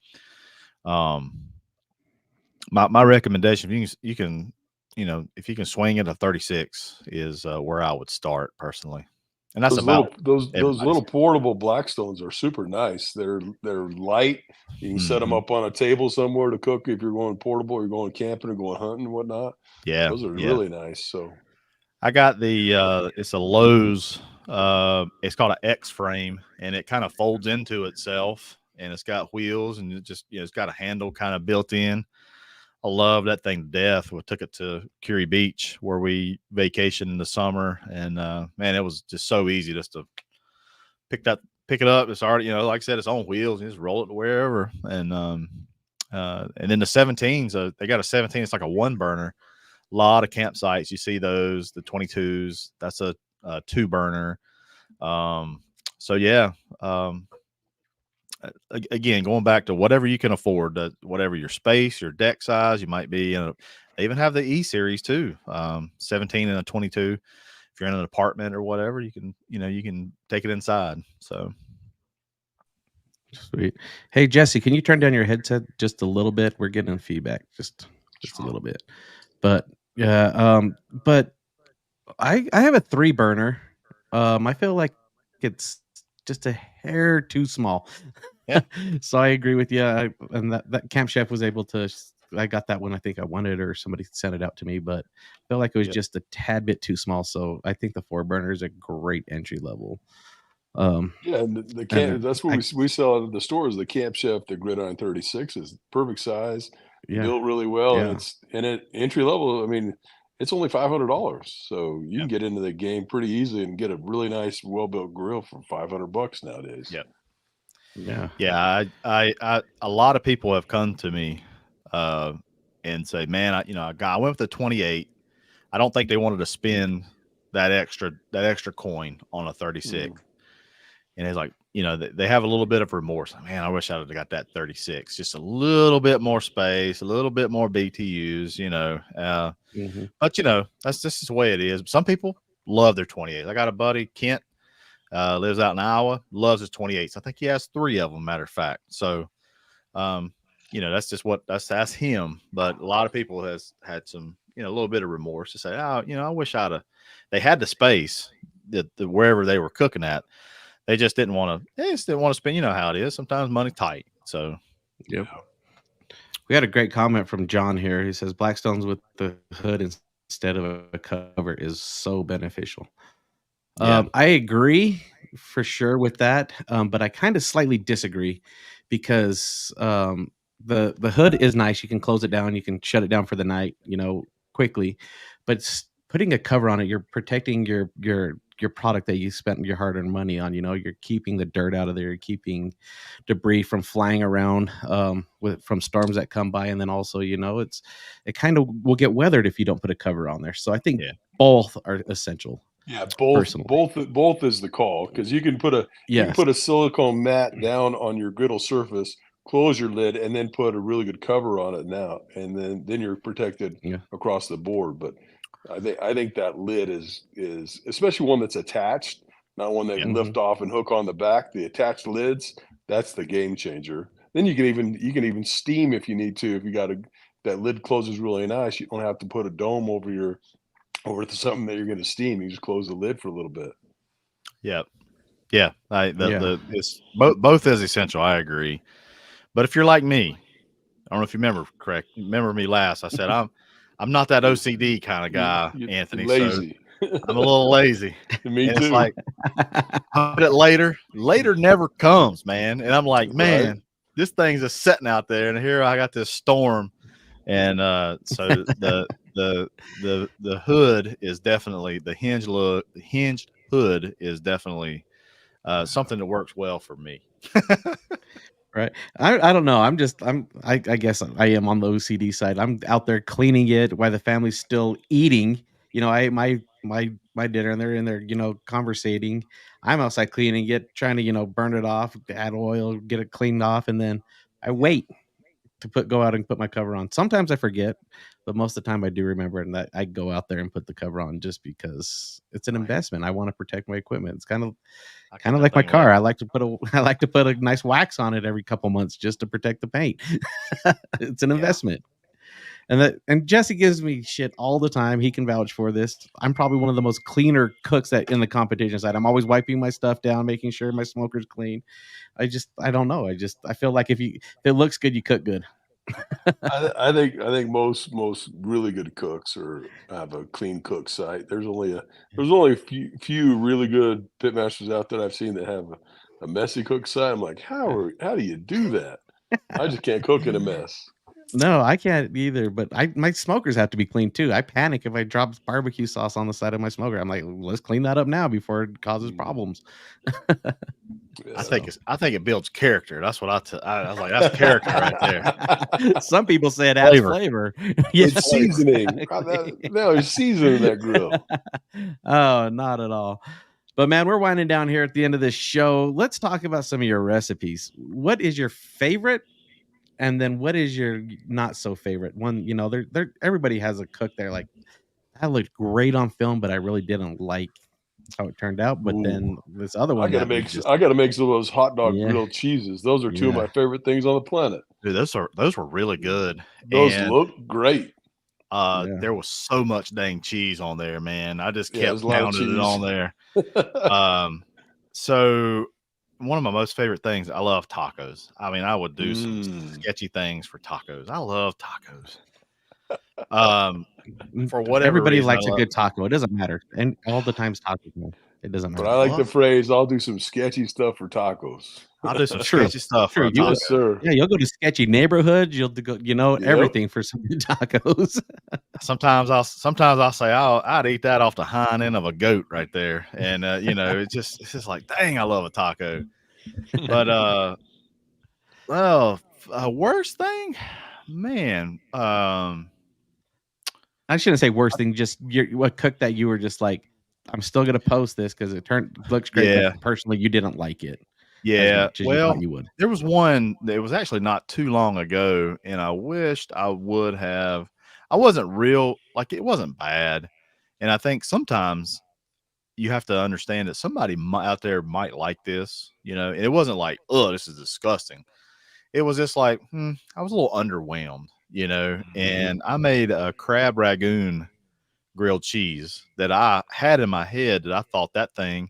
my recommendation, if you can, you know, if you can swing it, a 36 is where I would start personally. And that's those little portable Blackstones are super nice. They're light. You can set them up on a table somewhere to cook if you're going portable, or you're going camping or going hunting and whatnot. Yeah, those are really nice. So I got the it's a Lowe's. It's called an X frame, and it kind of folds into itself, and it's got wheels, and it just, you know, it's got a handle kind of built in. I love that thing to death. We took it to Curie Beach where we vacationed in the summer, and man, it was just so easy just to pick it up. It's already, you know, like I said, it's on wheels. You just roll it to wherever. And then the 17s, they got a 17. It's like a 1 burner. A lot of campsites, you see those. The 22s, that's a 2 burner. So yeah. Again, going back to whatever you can afford, whatever your space, your deck size, you might be in they even have the E series too, 17 and a 22. If you're in an apartment or whatever, you can take it inside. So sweet. Hey, Jesse, can you turn down your headset just a little bit? We're getting feedback just a little bit. But yeah, but I have a 3 burner. I feel like it's just a hair too small. Yeah. So I agree with you. And that Camp Chef was able to. I got that one. I think I wanted, or somebody sent it out to me, but I feel like it was just a tad bit too small. So I think the 4 burner is a great entry level. Yeah, and the camp, that's what we sell at the stores. The Camp Chef, the Gridiron 36 is perfect size, built really well, and it's entry level. I mean, it's only $500, so you can get into the game pretty easily and get a really nice, well built grill for $500 nowadays. Yep. Yeah. I a lot of people have come to me and say, man, I went with the 28. I don't think they wanted to spend that extra coin on a 36. And it's like, you know, they have a little bit of remorse. Man, I wish I'd have got that 36. Just a little bit more space, a little bit more BTUs, you know. But, you know, that's just the way it is. Some people love their 28. I got a buddy, Kent, lives out in Iowa, loves his 28s. I think he has 3 of them, matter of fact. So, you know, that's just that's him. But a lot of people has had some, you know, a little bit of remorse to say, oh, you know, I wish they had the space that wherever they were cooking at. They just didn't want to spend, you know how it is. Sometimes money tight. So, yep. We had a great comment from John here. He says Blackstones with the hood instead of a cover is so beneficial. I agree for sure with that. But I kind of slightly disagree because the hood is nice. You can close it down. You can shut it down for the night, you know, quickly. But putting a cover on it, you're protecting your product that you spent your hard-earned money on. You know, you're keeping the dirt out of there, you're keeping debris from flying around from storms that come by, and then also, you know, it kind of will get weathered if you don't put a cover on there. So I think both are essential. Yeah, both is the call, because you can put a silicone mat down on your griddle surface, close your lid, and then put a really good cover on it now, and then you're protected across the board. But I think that lid is especially one that's attached, not one that can lift off and hook on the back. The attached lids, that's the game changer. Then you can even steam if you need to. If you got that lid closes really nice, you don't have to put a dome over something that you're going to steam. You just close the lid for a little bit. Yeah. Both is essential. I agree. But if you're like me, don't know if you remember me last. I said I'm not that OCD kind of guy, You're Anthony. lazy. So I'm a little lazy. Me And too. it's like, put it later. Later never comes, man. And I'm like, man, Right. this thing's just sitting out there, and here I got this storm. And so the hood is definitely the hinged hood is definitely something that works well for me. Right. I don't know. I guess I am on the OCD side. I'm out there cleaning it while the family's still eating. You know, I ate my dinner and they're in there, conversating. I'm outside cleaning it, trying to, burn it off, add oil, get it cleaned off, and then I wait to go out and put my cover on. Sometimes I forget, but most of the time I do remember it, and that I go out there and put the cover on just because it's an investment. I want to protect my equipment. It's kind of like my car. I like to put a nice wax on it every couple months just to protect the paint. It's an investment. And Jesse gives me shit all the time. He can vouch for this. I'm probably one of the most cleaner cooks that in the competition side. I'm always wiping my stuff down, making sure my smoker's clean. I don't know. I feel like if it looks good, you cook good. I think most really good cooks have a clean cook site. There's only a few really good pitmasters out there I've seen that have a messy cook site. I'm like, how do you do that? I just can't cook in a mess. No, I can't either. But my smokers have to be clean too. I panic if I drop barbecue sauce on the side of my smoker. I'm like, let's clean that up now before it causes problems. Yeah. I think it builds character. That's what I was like, that's character right there. Some people say it adds flavor. It's seasoning. No, there's seasoning in that grill. Oh, not at all. But man, we're winding down here at the end of this show. Let's talk about some of your recipes. What is your favorite? And then what is your not so favorite one? Everybody has a cook there like that looked great on film, but I really didn't like how it turned out. But then this other one, I gotta make some of those hot dog grilled cheeses. Those are two of my favorite things on the planet. Dude, those were really good. Those look great. There was so much dang cheese on there, man. I just kept pounding it on there. So one of my most favorite things, I love tacos. I mean, I would do some sketchy things for tacos. I love tacos. For whatever everybody reason, likes a good taco. It doesn't matter. And all the times tacos, it doesn't matter. But I like the phrase, I'll do some sketchy stuff for tacos. I'll do some sketchy stuff for tacos. Yes, sir. Yeah, you'll go to sketchy neighborhoods. You'll go, everything for some good tacos. Sometimes I'll say I'd eat that off the hind end of a goat right there. And it's just like, dang, I love a taco. But worst thing, man. I shouldn't say worst thing, just what cook that you were just like, I'm still gonna post this because it looks great. But personally, you didn't like it. Yeah, well, you would. There was one that was actually not too long ago, and I wished I would have. I wasn't it wasn't bad, and I think sometimes you have to understand that somebody out there might like this, and it wasn't like, oh, this is disgusting. It was just like, I was a little underwhelmed, and I made a crab ragoon grilled cheese that I had in my head that I thought that thing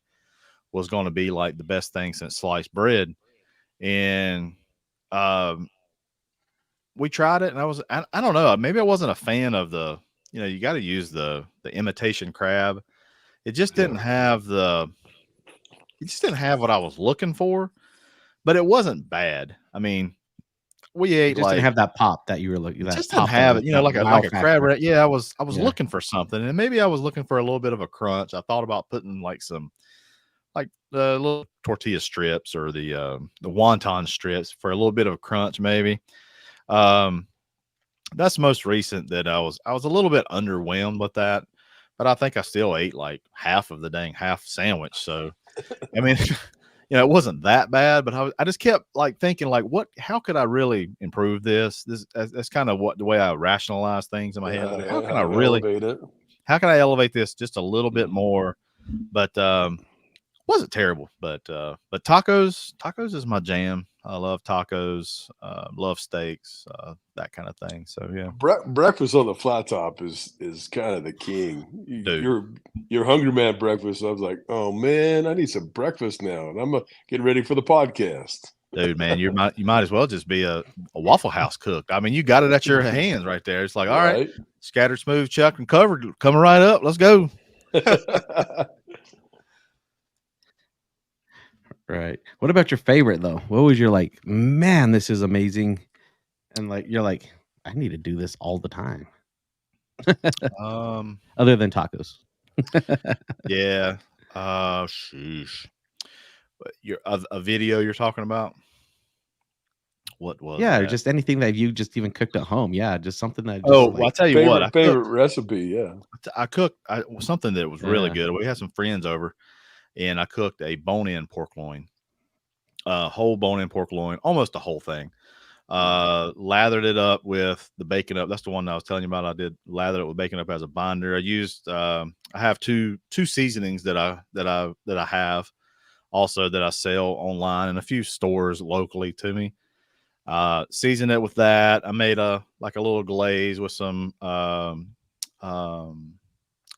was going to be like the best thing since sliced bread. And we tried it, and I don't know, maybe I wasn't a fan of the, you got to use the imitation crab. It just didn't have what I was looking for, but it wasn't bad. I mean, we ate didn't have that pop that you were looking at. Just didn't have it, like a crab. Yeah, I was looking for something, and maybe I was looking for a little bit of a crunch. I thought about putting like the little tortilla strips or the wonton strips for a little bit of a crunch, maybe. That's most recent that I was a little bit underwhelmed with that, but I think I still ate like half of the dang half sandwich. So, I mean, it wasn't that bad, but I just kept like thinking like, how could I really improve this? That's kind of the way I rationalize things in my head. Like, how can I elevate this just a little bit more? But, wasn't terrible, but tacos is my jam. I love tacos, love steaks, that kind of thing. So yeah, breakfast on the flat top is kind of the king. Your hungry man breakfast. I was like, oh man, I need some breakfast now, and I'm getting ready for the podcast. Dude, man, you might as well just be a Waffle House cook. I mean, you got it at your hands right there. It's like, all right, scattered, smooth, chucked, and covered, coming right up. Let's go. Right. What about your favorite though? What was your like, man, this is amazing, and like you're like, I need to do this all the time. Other than tacos. Yeah. Sheesh. A video you're talking about? What was that? Just anything that you just even cooked at home. Yeah, just something that. I'll tell you what. Favorite recipe. Yeah, I cooked something that was really good. We had some friends over, and I cooked a bone-in pork loin, whole bone-in pork loin, almost the whole thing. Lathered it up with the bacon up. That's the one I was telling you about. I did lather it with bacon up as a binder. I used. I have two seasonings that I have. Also, that I sell online in a few stores locally to me. Seasoned it with that. I made a little glaze with some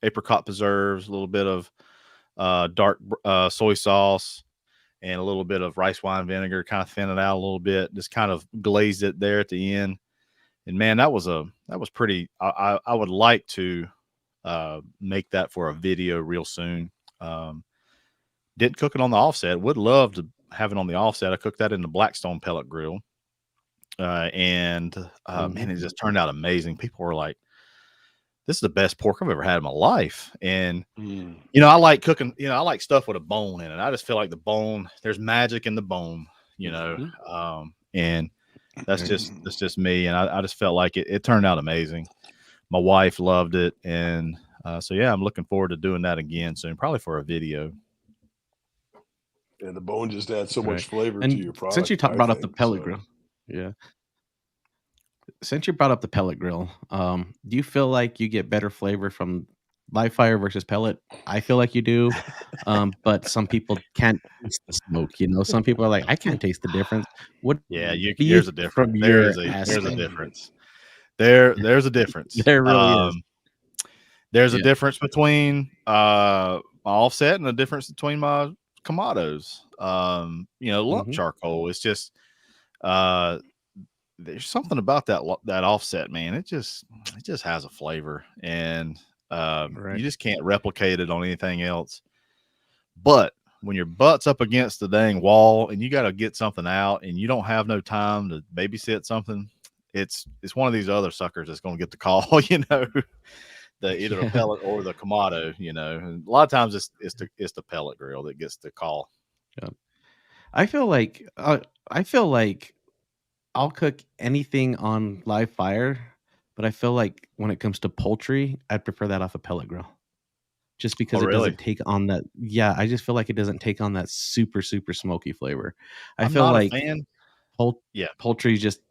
apricot preserves, a little bit of dark soy sauce, and a little bit of rice wine vinegar. Kind of thin it out a little bit. Just kind of glazed it there at the end. And man, that was pretty. I would like to make that for a video real soon. Didn't cook it on the offset. Would love to have it on the offset. I cooked that in the Blackstone pellet grill. Man, it just turned out amazing. People were like, this is the best pork I've ever had in my life. And, I like cooking, I like stuff with a bone in it. I just feel like the bone, there's magic in the bone, and that's just me. And I just felt like it turned out amazing. My wife loved it. And, I'm looking forward to doing that again soon, probably for a video. And the bone just adds so much flavor to your product. Since you brought up the pellet grill, since you brought up the pellet grill, do you feel like you get better flavor from live fire versus pellet? I feel like you do, but some people can't taste the smoke. Some people are like, I can't taste the difference. What? Yeah, there's a difference. There's a difference. There's a difference. There really is. There's a difference between my offset and a difference between my Kamados, lump charcoal. It's just there's something about that offset, man. It just has a flavor, and you just can't replicate it on anything else. But when your butt's up against the dang wall and you got to get something out and you don't have no time to babysit something, it's one of these other suckers that's going to get the call, either a pellet or the Kamado, and a lot of times it's the pellet grill that gets the call. Yeah. I feel like I'll cook anything on live fire, but I feel like when it comes to poultry, I'd prefer that off a pellet grill. Just because it doesn't take on that. Yeah, I just feel like it doesn't take on that super, super smoky flavor. I feel like poultry just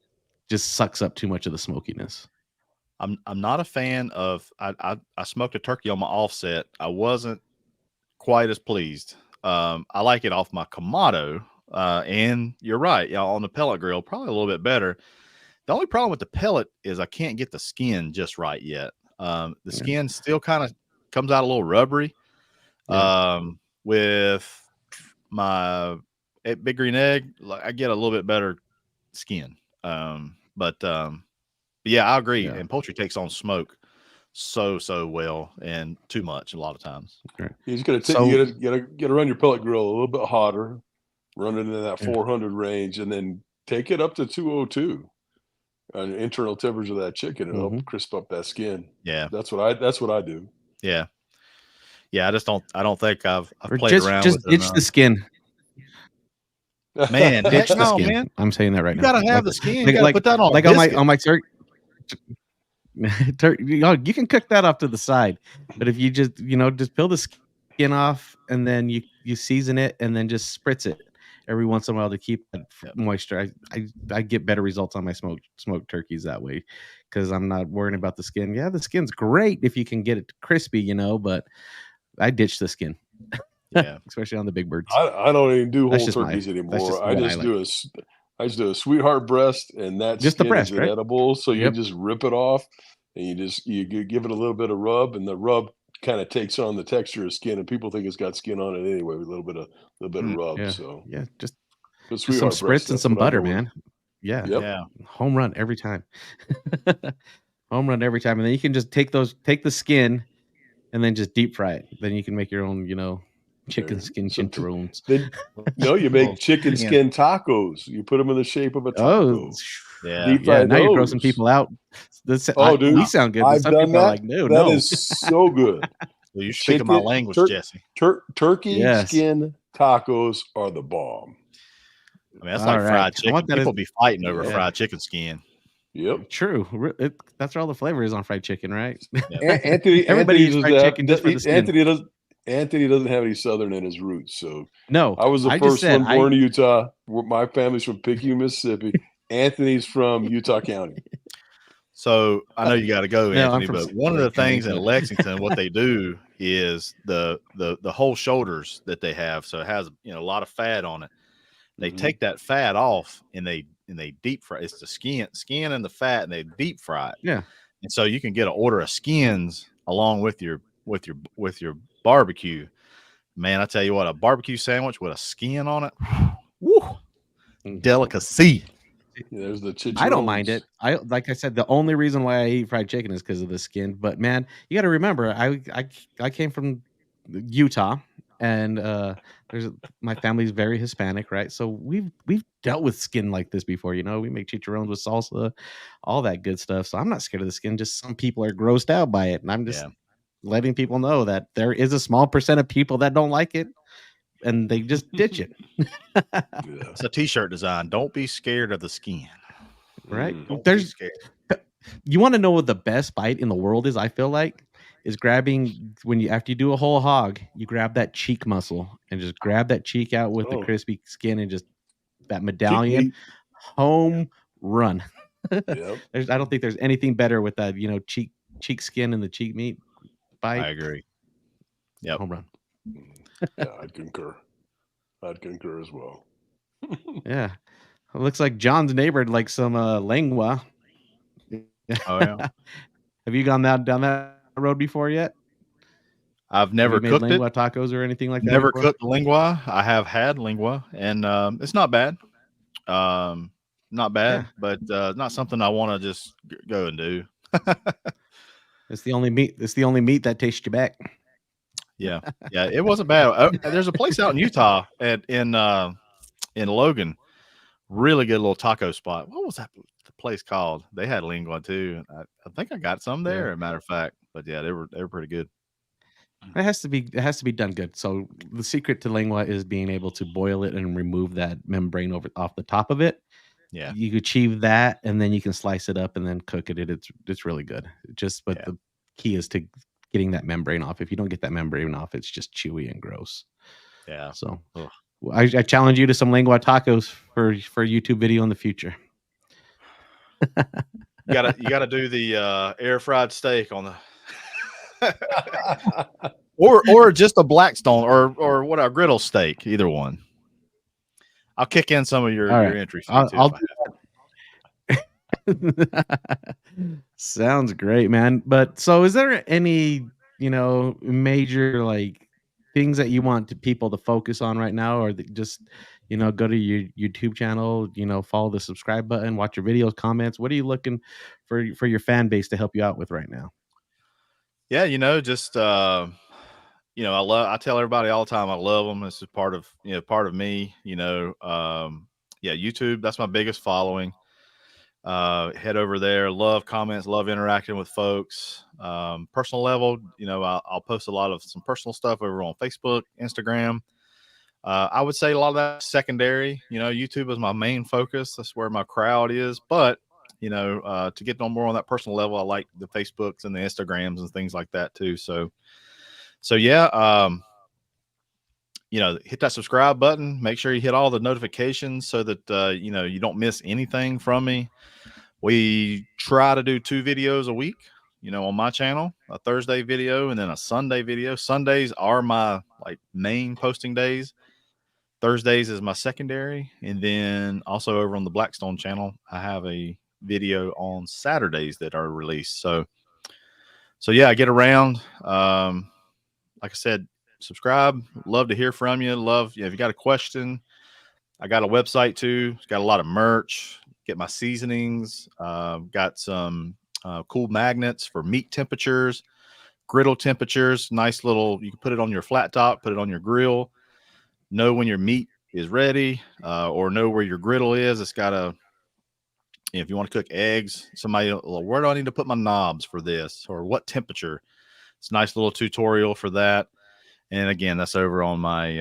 sucks up too much of the smokiness. I'm not a fan of. I smoked a turkey on my offset. I wasn't quite as pleased. I like it off my Kamado, and you're right. On the pellet grill, probably a little bit better. The only problem with the pellet is I can't get the skin just right yet. The skin still kind of comes out a little rubbery. With my Big Green Egg, I get a little bit better skin. But yeah, I agree. And poultry takes on smoke so well and too much a lot of times. You just gotta run your pellet grill a little bit hotter, run it in that 400 range, and then take it up to 202 on the internal temperature of that chicken and help crisp up that skin. Yeah, that's what I do. Yeah. I don't think I've played around with it. Just ditch the skin. Man, ditch the skin. Man. I'm saying that right now. You gotta have the skin. You gotta put that on. Like on my turkey. You can cook that off to the side, but if you just peel the skin off and then you season it and then just spritz it every once in a while to keep that moisture. I get better results on my smoked turkeys that way because I'm not worrying about the skin. Yeah, the skin's great if you can get it crispy, but I ditch the skin. Yeah, especially on the big birds. I don't even do whole turkeys anymore. I just do a sweetheart breast, and that's just the breast, right? Edible. So you just rip it off, and you give it a little bit of rub, and the rub kind of takes on the texture of skin, and people think it's got skin on it anyway with a little bit of rub. Yeah. So just Just some spritz and some butter, man. Yeah. Yep. Yeah. Home run every time. Home run every time. And then you can just take the skin and then just deep fry it. Then you can make your own, chicken skin chinchulines. No, you make chicken skin tacos. You put them in the shape of a taco. Yeah. Deep fry Now you're those. grossing people out. Dude, we sound good. But I've some done people that. are like, no, That no. is so good. So you're speaking my language, Jesse. Turkey skin tacos are the bomb. I mean, that's like fried chicken. People be fighting over fried chicken skin. Yep. True. That's where all the flavor is on fried chicken, right? Yeah. Everybody eats fried chicken just for the skin. Anthony doesn't have any Southern in his roots, so no. I was the first one born in Utah. My family's from Picayune, Mississippi. Anthony's from Utah County. So I know you got to go, Anthony, but one of the things in Lexington, what they do is the whole shoulders that they have. So it has a lot of fat on it. They take that fat off and they deep fry. It's the skin and the fat, and they deep fry it. Yeah. And so you can get an order of skins along with your barbecue. Man, I tell you what, a barbecue sandwich with a skin on it, woo, delicacy. Yeah, there's the I don't mind it. Like I said, the only reason why I eat fried chicken is because of the skin. But man, you got to remember, I came from Utah, and my family's very Hispanic, right? So we've dealt with skin like this before. We make chicharrones with salsa, all that good stuff. So I'm not scared of the skin. Just some people are grossed out by it, and I'm just letting people know that there is a small percent of people that don't like it, and they just ditch it. It's a t-shirt design. Don't be scared of the skin. Right? Don't be scared. You want to know what the best bite in the world is? I feel like is grabbing after you do a whole hog, you grab that cheek muscle and just grab that cheek out with the crispy skin and just that medallion. Home run. Yep. I don't think there's anything better with that, cheek skin and the cheek meat bite. I agree. Yep. Home run. Yeah, I'd concur as well. Yeah. It looks like John's neighbor likes some lengua. Oh yeah. Have you gone down that road before yet? I've never made cooked lengua it. Tacos or anything like that. Never cooked lingua. I have had lingua, and it's not bad. Not bad, but not something I want to just go and do. It's the only meat. It's the only meat that tastes you back. Yeah, it wasn't bad. There's a place out in Utah in Logan, really good little taco spot. What was that place called? They had lingua too. I think I got some there. As a matter of fact, but yeah, they were pretty good. It has to be done good. So the secret to lingua is being able to boil it and remove that membrane off the top of it. Yeah, you achieve that, and then you can slice it up and then cook it. It's really good. The key is to getting that membrane off. If you don't get that membrane off, it's just chewy and gross. Yeah. So I challenge you to some lingua tacos for a YouTube video in the future. You gotta do the air fried steak on the or just a Blackstone or what a griddle steak, either one. I'll kick in some of your entry fee too. Sounds great, man. But so is there any, major things that you want people to focus on right now, or just, go to your YouTube channel, follow the subscribe button, watch your videos, comments? What are you looking for your fan base to help you out with right now? Yeah, just I tell everybody all the time I love them. This is part of me. YouTube, that's my biggest following. Head over there. Love comments, love interacting with folks. Personal level, I'll post some personal stuff over on Facebook, Instagram. I would say a lot of that secondary. YouTube is my main focus. That's where my crowd is. But to get on more on that personal level, I like the Facebooks and the Instagrams and things like that too. So yeah, hit that subscribe button. Make sure you hit all the notifications so that you don't miss anything from me. We try to do 2 videos a week, on my channel, a Thursday video and then a Sunday video. Sundays are my main posting days. Thursdays is my secondary. And then also over on the Blackstone channel, I have a video on Saturdays that are released. So yeah, I get around. Like I said, subscribe. Love to hear from you. If you got a question, I got a website too. It's got a lot of merch. Get my seasonings. Got some cool magnets for meat temperatures, griddle temperatures. Nice little. You can put it on your flat top, put it on your grill. Know when your meat is ready, or know where your griddle is. It's got a. If you want to cook eggs, somebody, where do I need to put my knobs for this, or what temperature? It's a nice little tutorial for that. And again, that's over on my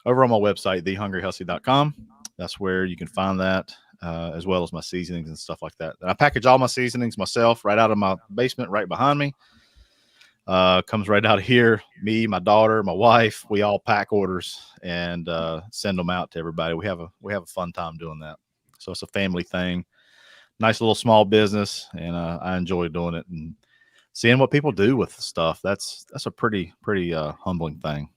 website, thehungryhussy.com. That's where you can find that, as well as my seasonings and stuff like that. And I package all my seasonings myself right out of my basement, right behind me. Comes right out of here. Me, my daughter, my wife, we all pack orders and send them out to everybody. We have a fun time doing that. So it's a family thing. Nice little small business, and I enjoy doing it and seeing what people do with the stuff. That's a pretty humbling thing.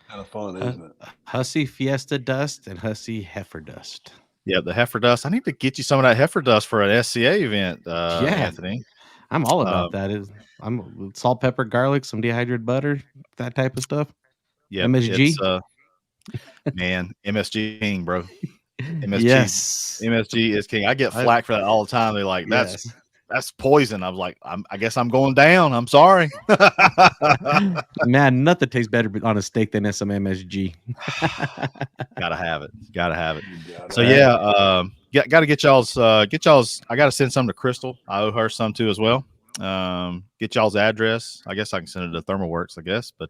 Kind of fun, isn't it? Hussy Fiesta Dust and Hussy Heifer Dust. Yeah, the heifer dust. I need to get you some of that heifer dust for an SCA event, Anthony. I'm all about that. I'm salt, pepper, garlic, some dehydrated butter, that type of stuff. Yeah, MSG. Man, MSG king, bro. MSG, yes, MSG is king. I get flack for that all the time. They're like, that's poison. I was like, I guess I'm going down. I'm sorry. Man, nothing tastes better on a steak than some MSG. Gotta have it. So yeah, got to get y'all's. I got to send some to Crystal. I owe her some too as well. Get y'all's address. I guess I can send it to ThermoWorks. I guess, but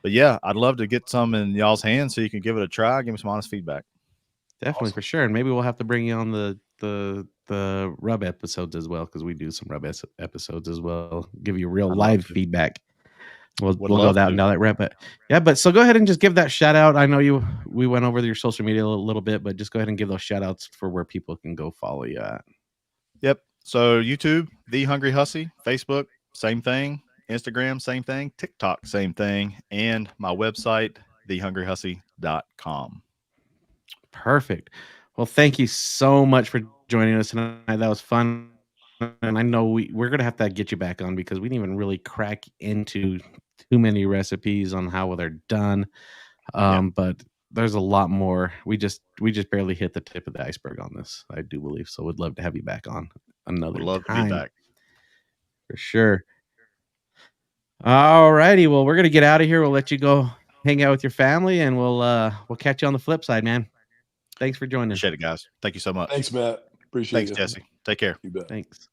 yeah, I'd love to get some in y'all's hands so you can give it a try. Give me some honest feedback. Definitely, for sure. And maybe we'll have to bring you on the rub episodes as well, because we do some rub episodes as well. Give you real live feedback. We'll go down that rep. But yeah, so go ahead and just give that shout out. I know we went over your social media a little bit, but just go ahead and give those shout outs for where people can go follow you at. Yep. So YouTube, The Hungry Hussy, Facebook, same thing. Instagram, same thing. TikTok, same thing. And my website, thehungryhussy.com. Perfect. Well, thank you so much for joining us tonight. That was fun. And I know we're going to have to get you back on, because we didn't even really crack into too many recipes on how they're done. But there's a lot more. We just barely hit the tip of the iceberg on this, I do believe. So we'd love to have you back on another time. Love to be back. For sure. All righty. Well, we're going to get out of here. We'll let you go hang out with your family, and we'll catch you on the flip side, man. Thanks for joining us. Appreciate it, guys. Thank you so much. Thanks, Matt. Appreciate it. Thanks, Jesse. Take care. You bet. Thanks.